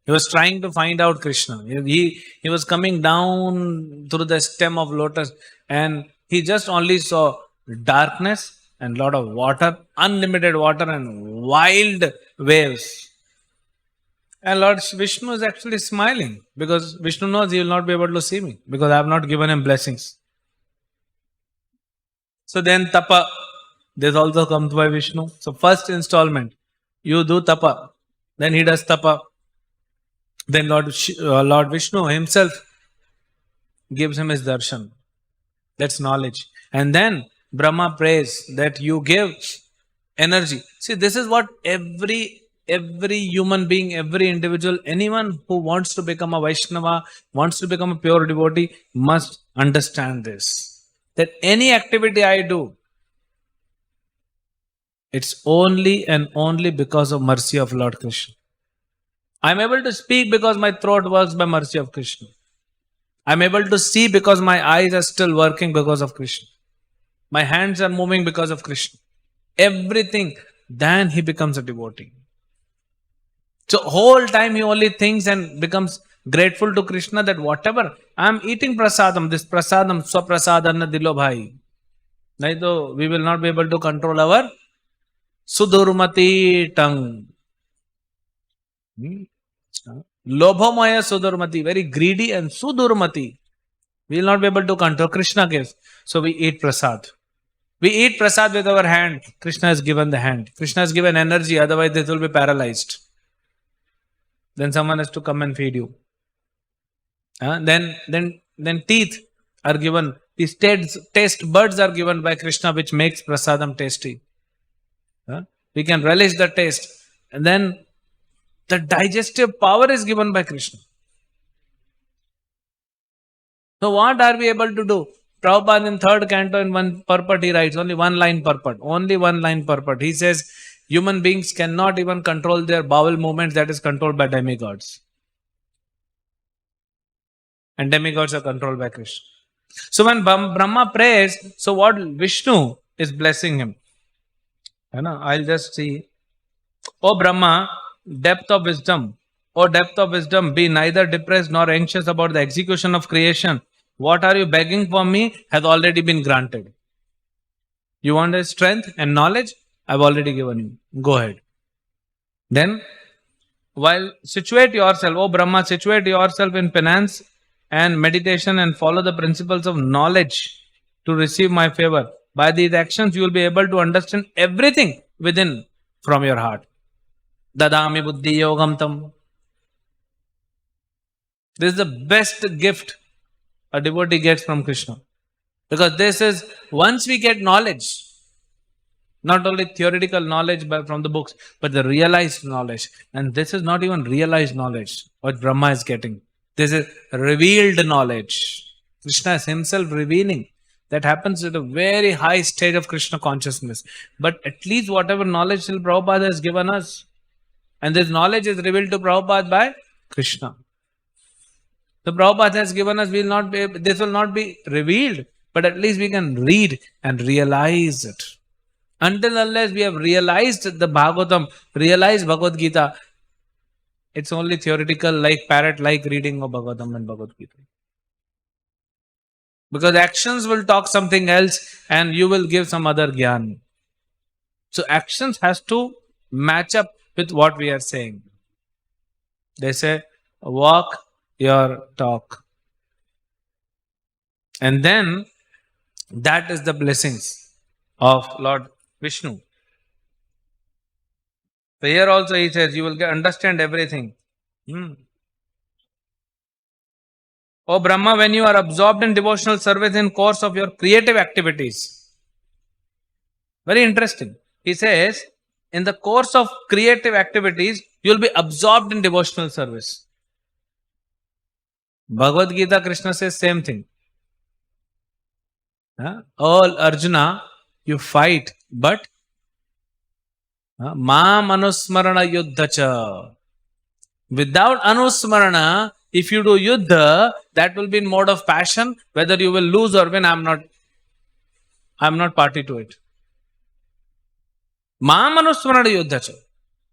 He was trying to find out Krishna. He was coming down through the stem of lotus and he just only saw darkness and lot of water, unlimited water and wild waves. And Lord Vishnu is actually smiling because Vishnu knows he will not be able to see me because I have not given him blessings. So then tapa, this also comes by Vishnu. So first installment, you do tapa, then he does tapa. Then Lord Vishnu himself gives him his darshan. That's knowledge. And then Brahma prays that you give energy. See, this is what every human being, every individual, anyone who wants to become a Vaishnava, wants to become a pure devotee, must understand this. That any activity I do, it's only and only because of mercy of Lord Krishna. I am able to speak because my throat works by mercy of Krishna. I am able to see because my eyes are still working because of Krishna. My hands are moving because of Krishna. Everything. Then he becomes a devotee. So whole time he only thinks and becomes grateful to Krishna that whatever I am eating prasadam, this prasadam, swaprasadana dilo bhai. Naito, we will not be able to control our sudurmati tongue. Lobhamaya sudurmati, very greedy and sudurmati. We will not be able to control. Krishna gives. So we eat prasad. We eat prasad with our hand. Krishna has given the hand. Krishna has given energy, otherwise this will be paralyzed. Then someone has to come and feed you. Then teeth are given. These taste buds are given by Krishna, which makes prasadam tasty. We can relish the taste. And then the digestive power is given by Krishna. So what are we able to do? Prabhupada in 3rd canto in one purport he writes, only one line purport. Only one line purport. He says, human beings cannot even control their bowel movements, that is controlled by demigods. And demigods are controlled by Krishna. So when Brahma prays, so what Vishnu is blessing him. I'll just see. O Brahma, depth of wisdom. O depth of wisdom, be neither depressed nor anxious about the execution of creation. What are you begging for me has already been granted. You want a strength and knowledge? I've already given you. Go ahead. Then while situate yourself, O Brahma, situate yourself in penance and meditation and follow the principles of knowledge to receive my favor. By these actions, you will be able to understand everything within from your heart. Dadami buddhi yogam tam. This is the best gift a devotee gets from Krishna. Because this is, once we get knowledge, not only theoretical knowledge from the books, but the realized knowledge. And this is not even realized knowledge, what Brahma is getting. This is revealed knowledge. Krishna is himself revealing. That happens at a very high stage of Krishna consciousness. But at least whatever knowledge Srila Prabhupada has given us, and this knowledge is revealed to Prabhupada by Krishna. The Prabhupada has given us, this will not be revealed, but at least we can read and realize it. Until unless we have realized the Bhagavatam, realized Bhagavad-gita, it's only theoretical, like parrot-like reading of Bhagavatam and Bhagavad-gita. Because actions will talk something else and you will give some other gyan. So actions has to match up with what we are saying. They say, walk your talk. And then, that is the blessings of Lord Vishnu. So here also he says, you will understand everything. O Brahma, when you are absorbed in devotional service in course of your creative activities. Very interesting. He says, in the course of creative activities, you will be absorbed in devotional service. Bhagavad-gita, Krishna says same thing. All Arjuna, you fight, but Mam anusmarana yuddhacha. Without anusmarana, if you do yuddha, that will be in mode of passion. Whether you will lose or win, I am not party to it. Mam anusmarana yuddhacha.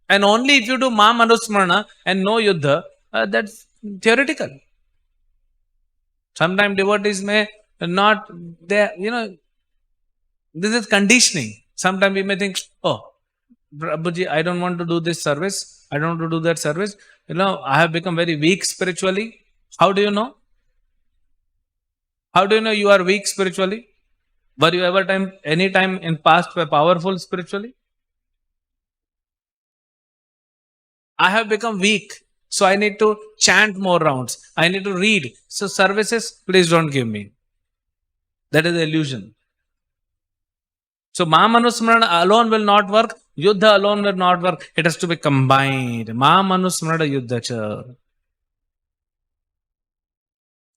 And only if you do Mam anusmarana and no yuddha, that's theoretical. Sometimes devotees may not, this is conditioning. Sometimes we may think, oh, Prabhuji, I don't want to do this service. I don't want to do that service. I have become very weak spiritually. How do you know? How do you know you are weak spiritually? Were you ever any time in past were powerful spiritually? I have become weak. So I need to chant more rounds. I need to read. So services, please don't give me. That is the illusion. So Mamanusmarana alone will not work. Yuddha alone will not work. It has to be combined. Mamanusmarana yuddhacha.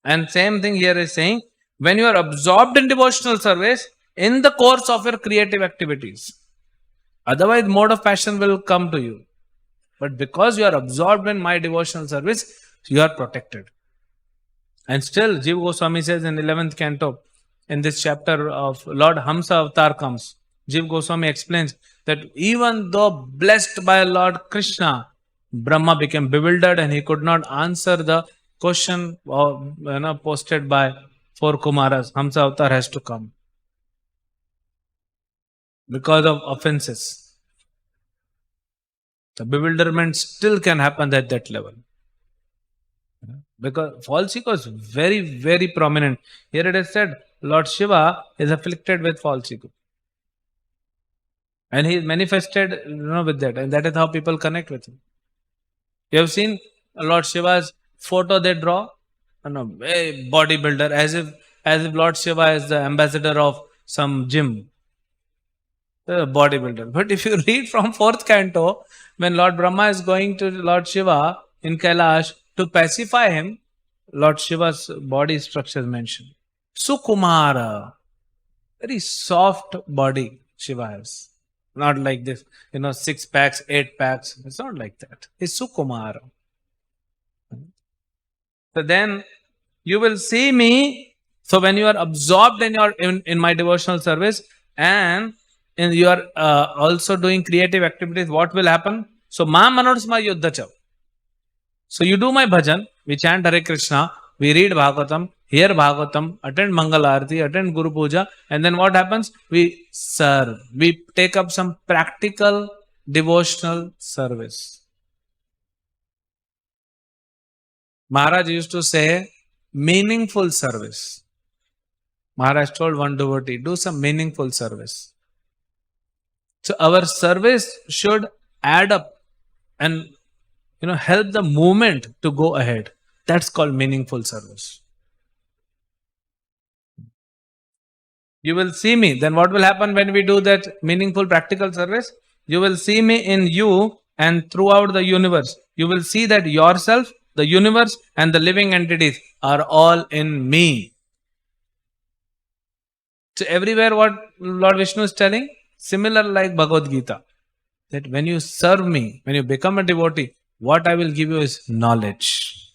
And same thing here is saying, when you are absorbed in devotional service, in the course of your creative activities. Otherwise, mode of passion will come to you. But because you are absorbed in my devotional service, you are protected. And still, Jiva Goswami says in 11th canto, in this chapter of Lord Hamsa Avatar comes, Jiva Goswami explains that even though blessed by Lord Krishna, Brahma became bewildered and he could not answer the question posted by 4 Kumaras. Hamsa Avatar has to come because of offenses. The bewilderment still can happen at that level. Because false ego is very, very prominent. Here it is said, Lord Shiva is afflicted with false ego. And he is manifested with that. And that is how people connect with him. You have seen Lord Shiva's photo they draw? A bodybuilder, as if Lord Shiva is the ambassador of some gym. Bodybuilder. But if you read from 4th canto, when Lord Brahma is going to Lord Shiva in Kailash to pacify him, Lord Shiva's body structure is mentioned. Sukumara. Very soft body Shiva has. Not like this, 6 packs, 8 packs. It's not like that. It's Sukumara. So then you will see me. So when you are absorbed in my devotional service and you are also doing creative activities, what will happen? So, Ma Manusma Yuddhacha. So, you do my bhajan, we chant Hare Krishna, we read Bhagavatam, hear Bhagavatam, attend Mangala arati, attend Guru Puja, and then what happens? We serve. We take up some practical devotional service. Maharaj used to say, meaningful service. Maharaj told one devotee, do some meaningful service. So our service should add up and help the movement to go ahead. That's called meaningful service. You will see me. Then what will happen when we do that meaningful practical service? You will see me in you and throughout the universe. You will see that yourself, the universe and the living entities are all in me. So everywhere what Lord Vishnu is telling, similar like Bhagavad-gita, that when you serve me, when you become a devotee, what I will give you is knowledge.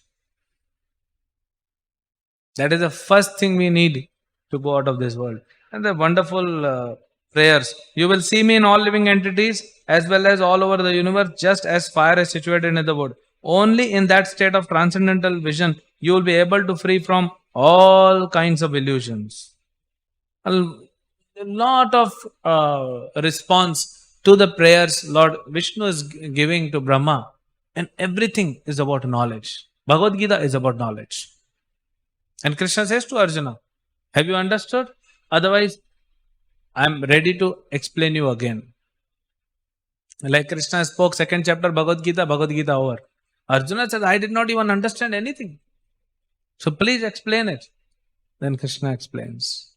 That is the first thing we need to go out of this world. And the wonderful prayers. You will see me in all living entities as well as all over the universe, just as fire is situated in the wood. Only in that state of transcendental vision, you will be able to free from all kinds of illusions. A lot of response to the prayers Lord Vishnu is giving to Brahma, and everything is about knowledge. Bhagavad-gita is about knowledge. And Krishna says to Arjuna, have you understood? Otherwise, I am ready to explain you again. Like Krishna spoke, 2nd chapter Bhagavad-gita over. Arjuna says, I did not even understand anything. So please explain it. Then Krishna explains.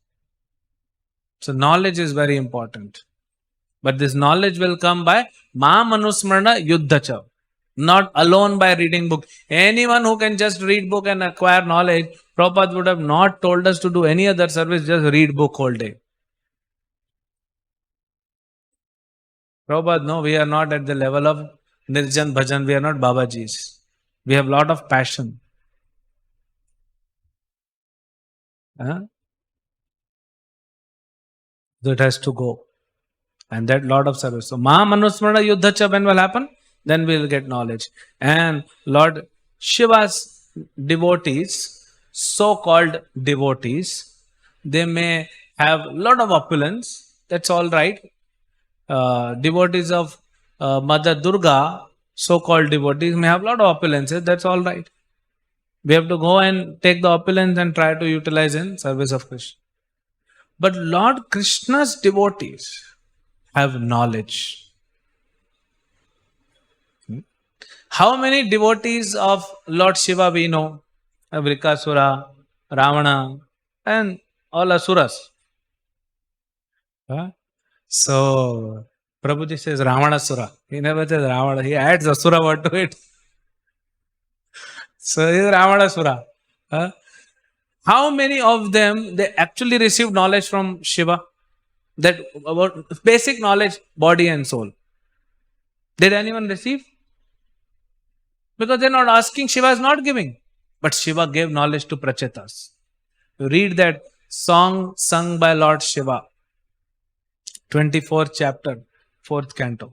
So knowledge is very important. But this knowledge will come by Ma Manusmarana Yuddhacha. Not alone by reading book. Anyone who can just read book and acquire knowledge, Prabhupada would have not told us to do any other service, just read book whole day. Prabhupada, no, we are not at the level of Nirjan Bhajan, we are not Babajis. We have lot of passion. So it has to go. And that lot of service. So Mahamanusmrana Yuddhacha, when will happen? Then we will get knowledge. And Lord Shiva's devotees, so-called devotees, they may have a lot of opulence. That's all right. Devotees of Mother Durga, so-called devotees, may have a lot of opulences. That's all right. We have to go and take the opulence and try to utilize in service of Krishna. But Lord Krishna's devotees have knowledge. How many devotees of Lord Shiva we know? Vrikasura, Ravana, and all asuras. So, Prabhuji says Ravanasura. He never says Ravana. He adds Asura word to it. So, he is Ravanasura. How many of them, they actually received knowledge from Shiva? That about basic knowledge, body and soul. Did anyone receive? Because they are not asking, Shiva is not giving. But Shiva gave knowledge to Prachetas. You read that song sung by Lord Shiva. 24th chapter, 4th canto.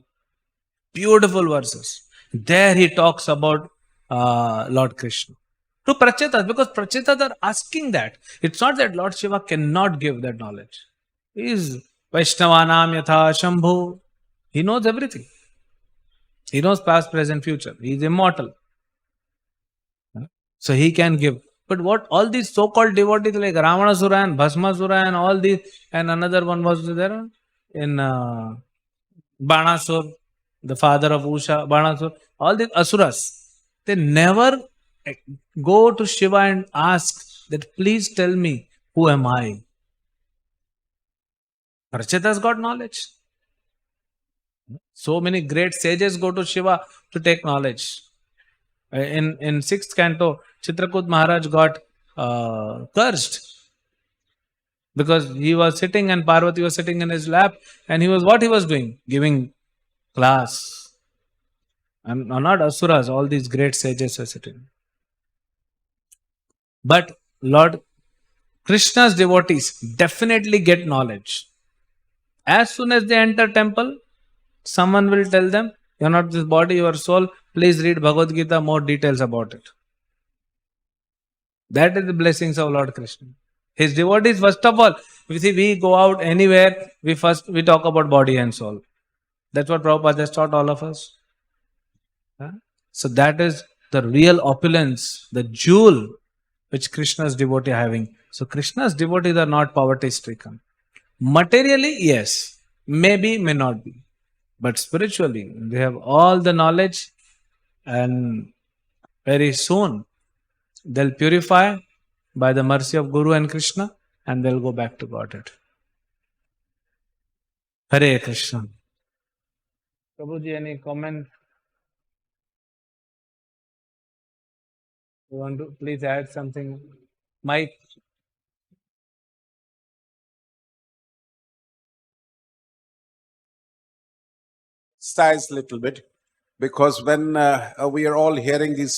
Beautiful verses. There he talks about Lord Krishna. To Prachetas, because Prachetas are asking that. It's not that Lord Shiva cannot give that knowledge. He is Vaishnavanam Yatha Shambhu. He knows everything. He knows past, present, future. He is immortal. So he can give. But what all these so-called devotees like Ravanasura and Bhasmasura and all these, and another one was there in Banasur, the father of Usha, Banasur, all these asuras, they never go to Shiva and ask that please tell me who am I. Prachetas got knowledge. So many great sages go to Shiva to take knowledge. In 6th canto, Chitrakud Maharaj got cursed because he was sitting and Parvati was sitting in his lap, and he was doing? Giving class. And not asuras, all these great sages were sitting. But Lord Krishna's devotees definitely get knowledge. As soon as they enter temple, someone will tell them, you are not this body, you are soul. Please read Bhagavad-gita, more details about it. That is the blessings of Lord Krishna. His devotees, first of all, we go out anywhere, we talk about body and soul. That's what Prabhupada has taught all of us. So that is the real opulence, the jewel which Krishna's devotee are having. So Krishna's devotees are not poverty stricken. Materially, yes, maybe, may not be. But spiritually, they have all the knowledge, and very soon they'll purify by the mercy of Guru and Krishna, and they'll go back to Godhead. Hare Krishna. Prabhuji, any comment? You want to please add something? Mike? Styles a little bit, because when we are all hearing these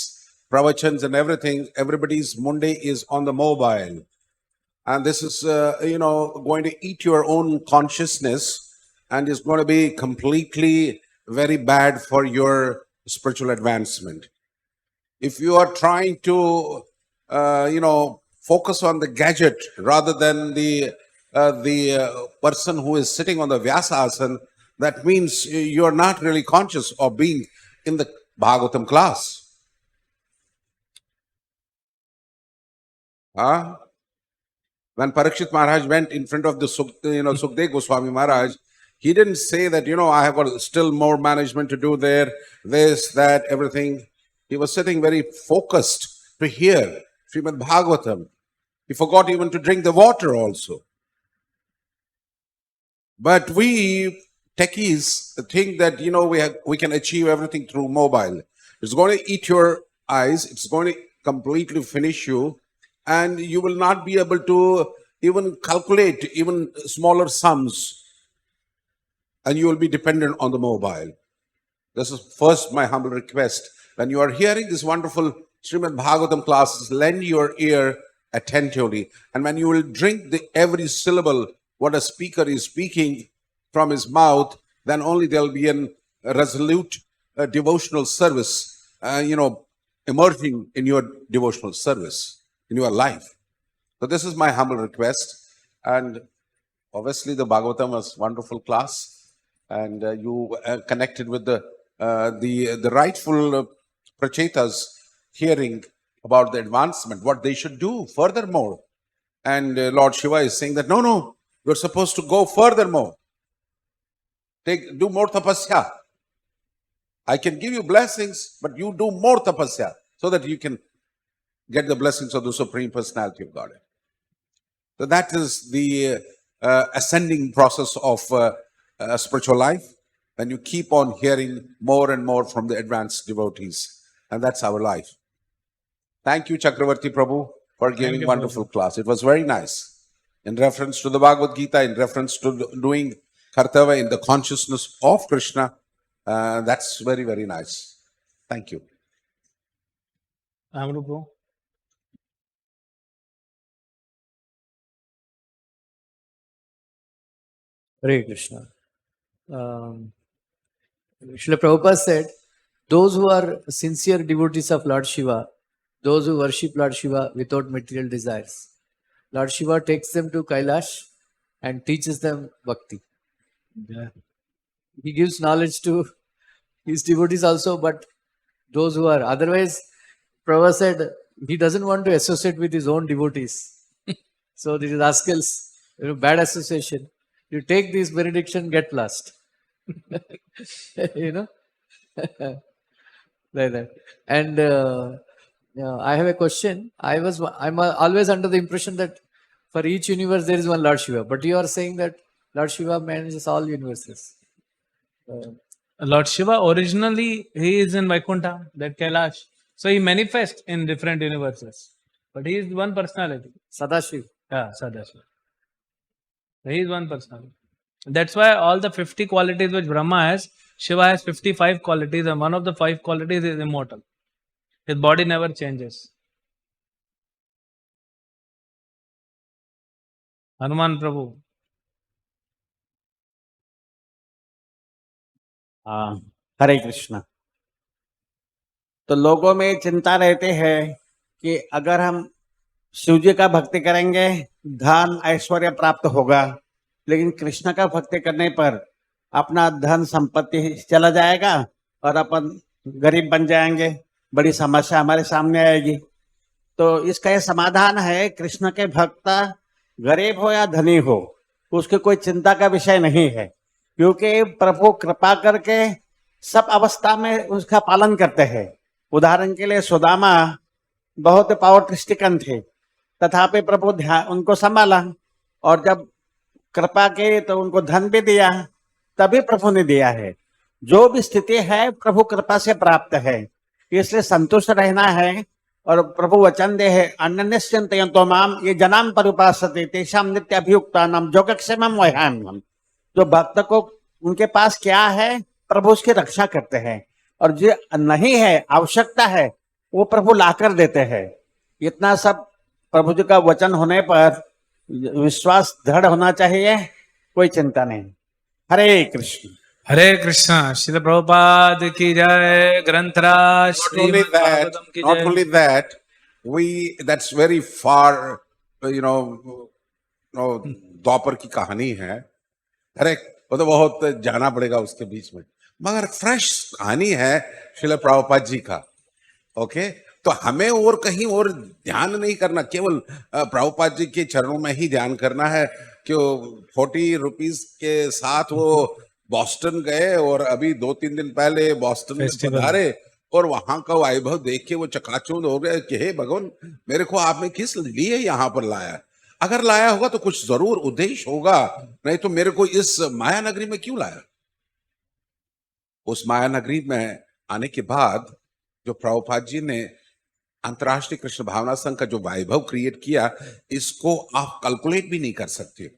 pravachans and everything, everybody's Monday is on the mobile, and this is going to eat your own consciousness, and is going to be completely very bad for your spiritual advancement. If you are trying to focus on the gadget rather than the person who is sitting on the Vyasasana, that means you are not really conscious of being in the Bhagavatam class. When Parikshit Maharaj went in front of the Sukdev Goswami Maharaj, he didn't say that, I have got still more management to do there, this, that, everything. He was sitting very focused to hear Srimad Bhagavatam. He forgot even to drink the water also. But we techies think that, we can achieve everything through mobile. It's going to eat your eyes. It's going to completely finish you. And you will not be able to even calculate even smaller sums. And you will be dependent on the mobile. This is first my humble request. When you are hearing this wonderful Srimad Bhagavatam classes, lend your ear attentively. And when you will drink every syllable what a speaker is speaking from his mouth, then only there will be a resolute devotional service, emerging in your devotional service, in your life. So this is my humble request. And obviously the Bhagavatam was a wonderful class. And you connected with the rightful prachetas hearing about the advancement, what they should do furthermore. And Lord Shiva is saying that, no, you're supposed to go furthermore. Do more tapasya. I can give you blessings, but you do more tapasya so that you can get the blessings of the Supreme Personality of Godhead. So that is the ascending process of spiritual life, when you keep on hearing more and more from the advanced devotees. And that's our life. Thank you, Chakravarti Prabhu, for giving wonderful class. It was very nice. In reference to the Bhagavad-gita, in reference to doing kartava in the consciousness of Krishna, that's very, very nice. Thank you. Amrupo. Hare Krishna. Srila Prabhupada said, those who are sincere devotees of Lord Shiva, those who worship Lord Shiva without material desires, Lord Shiva takes them to Kailash and teaches them bhakti. Yeah. He gives knowledge to his devotees also, but those who are otherwise, Prabhupada said he doesn't want to associate with his own devotees. So these rascals, bad association. You take this benediction, get lost. Like that. And I have a question. I'm always under the impression that for each universe there is one Lord Shiva, but you are saying that Lord Shiva manages all universes. Lord Shiva, originally, he is in Vaikuntha, that Kailash. So he manifests in different universes. But he is one personality. Sadashiv. Yeah, Sadashiva. He is one personality. That's why all the 50 qualities which Brahma has, Shiva has 55 qualities, and one of the 5 qualities is immortal. His body never changes. Hanuman Prabhu. हरे कृष्ण। तो लोगों में चिंता रहते हैं कि अगर हम शिव जी का भक्ति करेंगे धन ऐश्वर्य प्राप्त होगा, लेकिन कृष्ण का भक्ति करने पर अपना धन संपत्ति चला जाएगा और अपन गरीब बन जाएंगे, बड़ी समस्या हमारे सामने आएगी। तो इसका यह समाधान है, कृष्ण के भक्त गरीब हो या धनी हो, उसकी कोई चिंता का विषय नहीं है, क्योंकि प्रभु कृपा करके सब अवस्था में उसका पालन करते हैं। उदाहरण के लिए सुदामा बहुत पावरटिस्टिकन थे, तथापि प्रभु ध्यान उनको संभाला, और जब कृपा के तो उनको धन भी दिया, तभी प्रभु ने दिया है। जो भी स्थिति है प्रभु कृपा से प्राप्त है, इसलिए संतुष्ट रहना है। और प्रभु वचन दे है, अन्यन्यश्चिन्तयन्तो माम ये जनाम परुपासते तेषाम नित्य अभियुक्तानाम योगक्षेमम वहाम्यहम्। जो भक्त को उनके पास क्या है प्रभु उसकी रक्षा करते हैं, और जो नहीं है आवश्यकता है वो प्रभु लाकर देते हैं। इतना सब प्रभु जी का वचन होने पर विश्वास दृढ़ होना चाहिए, कोई चिंता नहीं। हरे कृष्ण। हरे कृष्णा। श्रील प्रभुपाद की जय। ग्रंथराज Not only Shrimad that, Bhagavatam की not जय। only that, that's very far, द्वापर की कहानी है। अरे वो तो बहुत जाना पड़ेगा उसके बीच में, मगर फ्रेश कहानी है श्रील प्रभुपाद जी का। ओके, तो हमें और कहीं और ध्यान नहीं करना, केवल प्रभुपाद जी के चरणों में ही ध्यान करना है। क्यों 40 रुपीस के साथ वो बॉस्टन गए, और अभी 2-3 दिन पहले बॉस्टन में पधारे, और वहां का वैभव देख के वो चकाचौंध हो गए कि हे भगवान, मेरे को आपने किस लिए यहाँ पर लाया? अगर लाया होगा तो कुछ जरूर उद्देश्य होगा, नहीं तो मेरे को इस माया नगरी में क्यों लाया? उस माया नगरी में आने के बाद जो प्रभुपाद जी ने अंतर्राष्ट्रीय कृष्ण भावना संघ का जो वैभव क्रिएट किया, इसको आप कैलकुलेट भी नहीं कर सकते।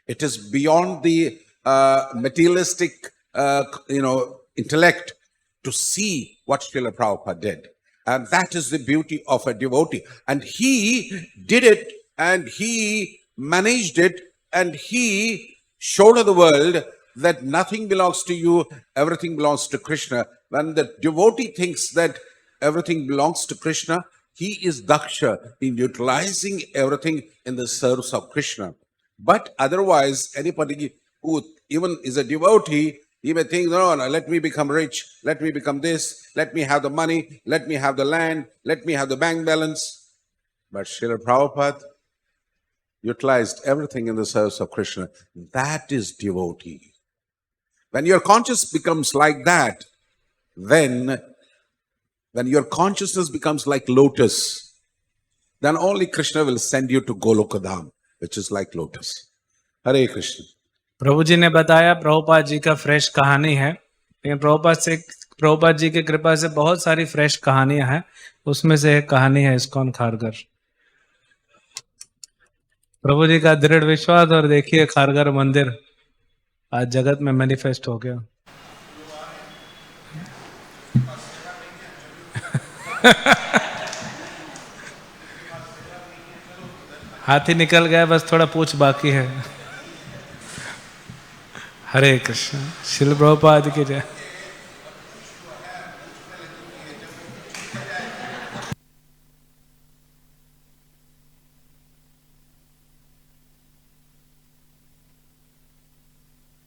It is beyond the materialistic intellect to see what Srila Prabhupada did. And that is the beauty of a devotee. And he did it, and he managed it, and he showed to the world that nothing belongs to you, everything belongs to Krishna. When the devotee thinks that everything belongs to Krishna, he is daksha in utilizing everything in the service of Krishna. But otherwise, anybody who even is a devotee, he may think, no, let me become rich, let me become this, let me have the money, let me have the land, let me have the bank balance. But Srila Prabhupada utilized everything in the service of Krishna. That is devotee. When your consciousness becomes like that, then when your consciousness becomes like lotus, then only Krishna will send you to Golokadham, which is like lotus. Hare Krishna. प्रभु जी ने बताया प्रभुपाद जी का fresh कहानी है, लेकिन प्रभुपाद जी की कृपा से बहुत सारी फ्रेश कहानियां हैं। उसमें से एक कहानी है इस्कॉन खारघर। प्रभु जी का दृढ़ विश्वास, और देखिए खारघर मंदिर आज जगत में मैनिफेस्ट हो गया। हाथी निकल गया, बस थोड़ा पूछ बाकी है। हरे कृष्ण। श्रील प्रभुपाद की जय।